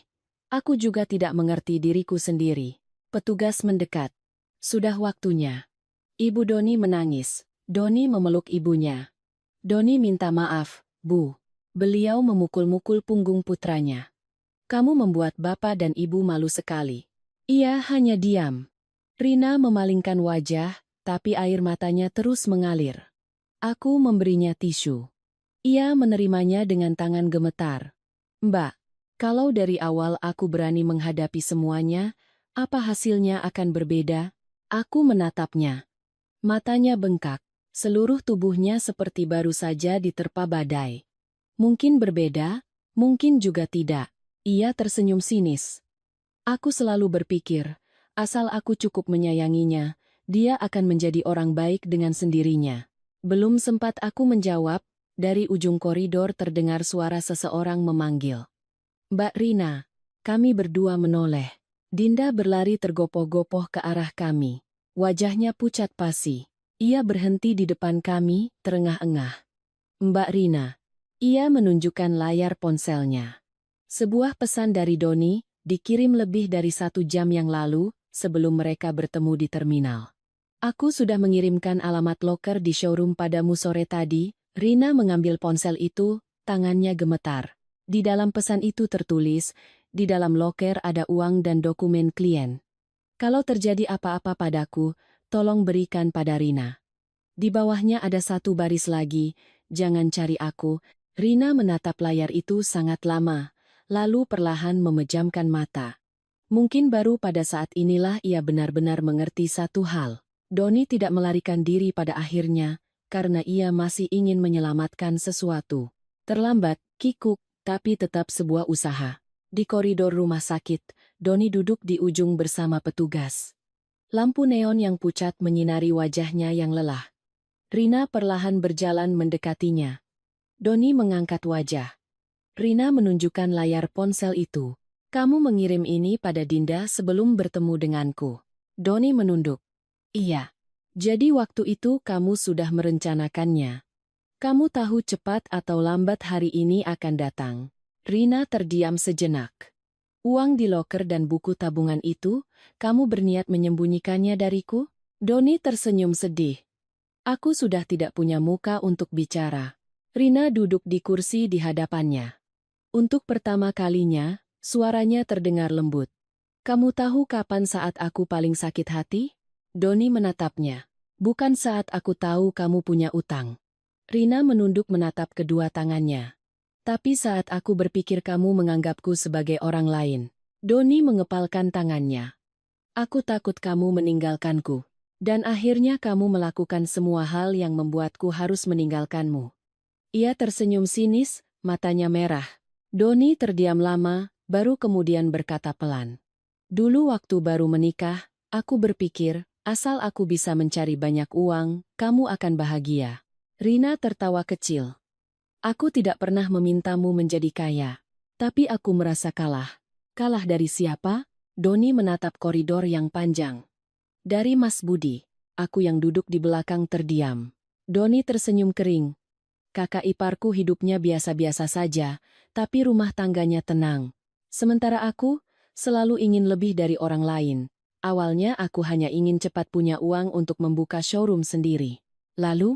"Aku juga tidak mengerti diriku sendiri." Petugas mendekat. "Sudah waktunya." Ibu Doni menangis. Doni memeluk ibunya. "Doni minta maaf, Bu." Beliau memukul-mukul punggung putranya. "Kamu membuat bapak dan ibu malu sekali." Ia hanya diam. Rina memalingkan wajah, tapi air matanya terus mengalir. Aku memberinya tisu. Ia menerimanya dengan tangan gemetar. "Mbak, kalau dari awal aku berani menghadapi semuanya, apa hasilnya akan berbeda?" Aku menatapnya. Matanya bengkak. Seluruh tubuhnya seperti baru saja diterpa badai. "Mungkin berbeda, mungkin juga tidak." Ia tersenyum sinis. "Aku selalu berpikir, asal aku cukup menyayanginya, dia akan menjadi orang baik dengan sendirinya." Belum sempat aku menjawab, dari ujung koridor terdengar suara seseorang memanggil. "Mbak Rina." Kami berdua menoleh. Dinda berlari tergopoh-gopoh ke arah kami. Wajahnya pucat pasi. Ia berhenti di depan kami, terengah-engah. "Mbak Rina." Ia menunjukkan layar ponselnya. Sebuah pesan dari Doni, dikirim lebih dari 1 jam yang lalu, sebelum mereka bertemu di terminal. "Aku sudah mengirimkan alamat loker di showroom padamu sore tadi." Rina mengambil ponsel itu, tangannya gemetar. Di dalam pesan itu tertulis, "Di dalam loker ada uang dan dokumen klien. Kalau terjadi apa-apa padaku, tolong berikan pada Rina." Di bawahnya ada satu baris lagi, "Jangan cari aku." Rina menatap layar itu sangat lama, lalu perlahan memejamkan mata. Mungkin baru pada saat inilah ia benar-benar mengerti satu hal. Doni tidak melarikan diri pada akhirnya, karena ia masih ingin menyelamatkan sesuatu. Terlambat, kikuk, tapi tetap sebuah usaha. Di koridor rumah sakit, Doni duduk di ujung bersama petugas. Lampu neon yang pucat menyinari wajahnya yang lelah. Rina perlahan berjalan mendekatinya. Doni mengangkat wajah. Rina menunjukkan layar ponsel itu. "Kamu mengirim ini pada Dinda sebelum bertemu denganku." Doni menunduk. "Iya. Jadi waktu itu kamu sudah merencanakannya. Kamu tahu cepat atau lambat hari ini akan datang." Rina terdiam sejenak. "Uang di loker dan buku tabungan itu, kamu berniat menyembunyikannya dariku?" Doni tersenyum sedih. "Aku sudah tidak punya muka untuk bicara." Rina duduk di kursi di hadapannya. Untuk pertama kalinya, suaranya terdengar lembut. "Kamu tahu kapan saat aku paling sakit hati?" Doni menatapnya. "Bukan saat aku tahu kamu punya utang." Rina menunduk menatap kedua tangannya. "Tapi saat aku berpikir kamu menganggapku sebagai orang lain." Doni mengepalkan tangannya. "Aku takut kamu meninggalkanku. Dan akhirnya kamu melakukan semua hal yang membuatku harus meninggalkanmu." Ia tersenyum sinis, matanya merah. Doni terdiam lama, baru kemudian berkata pelan. "Dulu waktu baru menikah, aku berpikir, asal aku bisa mencari banyak uang, kamu akan bahagia." Rina tertawa kecil. "Aku tidak pernah memintamu menjadi kaya. Tapi aku merasa kalah." "Kalah dari siapa?" Doni menatap koridor yang panjang. "Dari Mas Budi." Aku yang duduk di belakang terdiam. Doni tersenyum kering. "Kakak iparku hidupnya biasa-biasa saja, tapi rumah tangganya tenang. Sementara aku, selalu ingin lebih dari orang lain." Awalnya aku hanya ingin cepat punya uang untuk membuka showroom sendiri. Lalu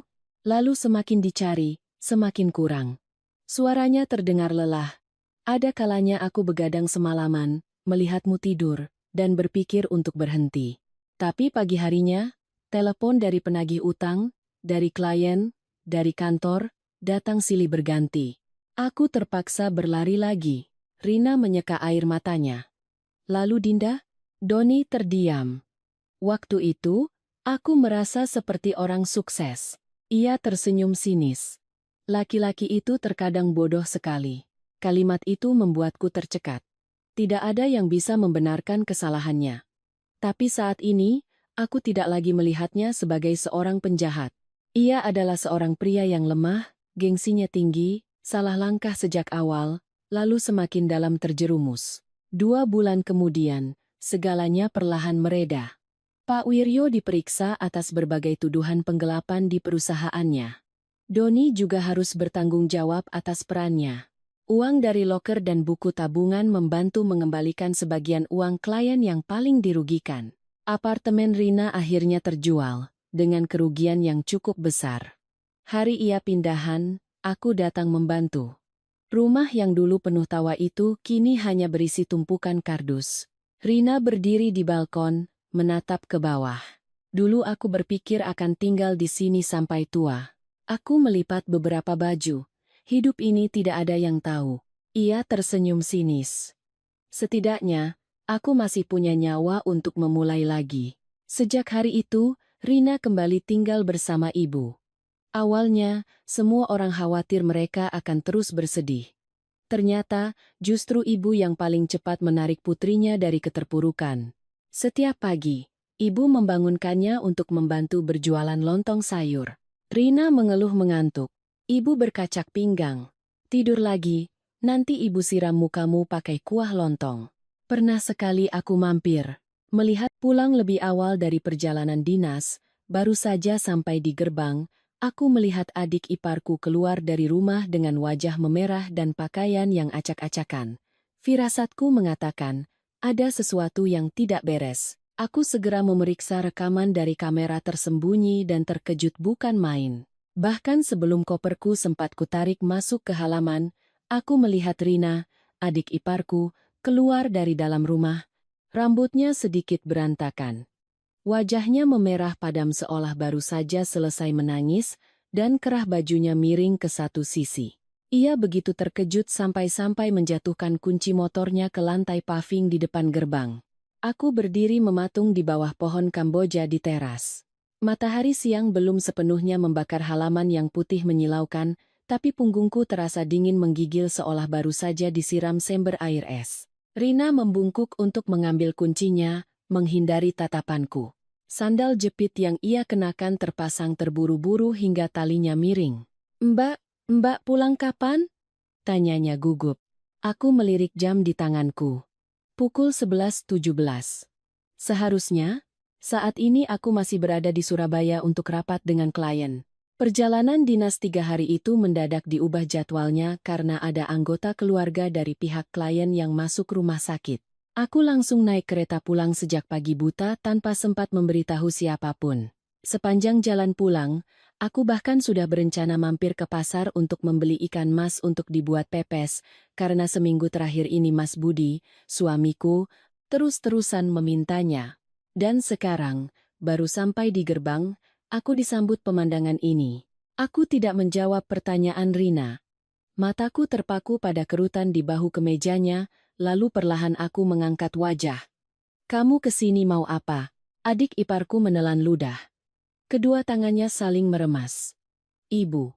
semakin dicari, semakin kurang. Suaranya terdengar lelah. Ada kalanya aku begadang semalaman, melihatmu tidur, dan berpikir untuk berhenti. Tapi pagi harinya, telepon dari penagih utang, dari klien, dari kantor, datang silih berganti. Aku terpaksa berlari lagi. Rina menyeka air matanya. Lalu Dinda? Doni terdiam. Waktu itu, aku merasa seperti orang sukses. Ia tersenyum sinis. Laki-laki itu terkadang bodoh sekali. Kalimat itu membuatku tercekat. Tidak ada yang bisa membenarkan kesalahannya. Tapi saat ini, aku tidak lagi melihatnya sebagai seorang penjahat. Ia adalah seorang pria yang lemah, gengsinya tinggi, salah langkah sejak awal, lalu semakin dalam terjerumus. 2 bulan kemudian, segalanya perlahan mereda. Pak Wiryo diperiksa atas berbagai tuduhan penggelapan di perusahaannya. Doni juga harus bertanggung jawab atas perannya. Uang dari loker dan buku tabungan membantu mengembalikan sebagian uang klien yang paling dirugikan. Apartemen Rina akhirnya terjual, dengan kerugian yang cukup besar. Hari ia pindahan, aku datang membantu. Rumah yang dulu penuh tawa itu kini hanya berisi tumpukan kardus. Rina berdiri di balkon, menatap ke bawah. Dulu aku berpikir akan tinggal di sini sampai tua. Aku melipat beberapa baju. Hidup ini tidak ada yang tahu. Ia tersenyum sinis. Setidaknya, aku masih punya nyawa untuk memulai lagi. Sejak hari itu, Rina kembali tinggal bersama ibu. Awalnya, semua orang khawatir mereka akan terus bersedih. Ternyata, justru ibu yang paling cepat menarik putrinya dari keterpurukan. Setiap pagi, ibu membangunkannya untuk membantu berjualan lontong sayur. Rina mengeluh mengantuk. Ibu berkacak pinggang. Tidur lagi, nanti ibu siram mukamu pakai kuah lontong. Pernah sekali aku mampir. Melihat pulang lebih awal dari perjalanan dinas, baru saja sampai di gerbang, aku melihat adik iparku keluar dari rumah dengan wajah memerah dan pakaian yang acak-acakan. Firasatku mengatakan, ada sesuatu yang tidak beres. Aku segera memeriksa rekaman dari kamera tersembunyi dan terkejut bukan main. Bahkan sebelum koperku sempat kutarik masuk ke halaman, aku melihat Rina, adik iparku, keluar dari dalam rumah. Rambutnya sedikit berantakan. Wajahnya memerah padam seolah baru saja selesai menangis, dan kerah bajunya miring ke satu sisi. Ia begitu terkejut sampai-sampai menjatuhkan kunci motornya ke lantai paving di depan gerbang. Aku berdiri mematung di bawah pohon Kamboja di teras. Matahari siang belum sepenuhnya membakar halaman yang putih menyilaukan, tapi punggungku terasa dingin menggigil seolah baru saja disiram sember air es. Rina membungkuk untuk mengambil kuncinya, menghindari tatapanku. Sandal jepit yang ia kenakan terpasang terburu-buru hingga talinya miring. Mbak pulang kapan?" tanyanya gugup. Aku melirik jam di tanganku. Pukul 11.17. Seharusnya, saat ini aku masih berada di Surabaya untuk rapat dengan klien. Perjalanan dinas 3 hari itu mendadak diubah jadwalnya karena ada anggota keluarga dari pihak klien yang masuk rumah sakit. Aku langsung naik kereta pulang sejak pagi buta tanpa sempat memberitahu siapapun. Sepanjang jalan pulang, aku bahkan sudah berencana mampir ke pasar untuk membeli ikan mas untuk dibuat pepes, karena seminggu terakhir ini Mas Budi, suamiku, terus-terusan memintanya. Dan sekarang, baru sampai di gerbang, aku disambut pemandangan ini. Aku tidak menjawab pertanyaan Rina. Mataku terpaku pada kerutan di bahu kemejanya, lalu perlahan aku mengangkat wajah. "Kamu kesini mau apa?" Adik iparku menelan ludah. Kedua tangannya saling meremas. "Ibu,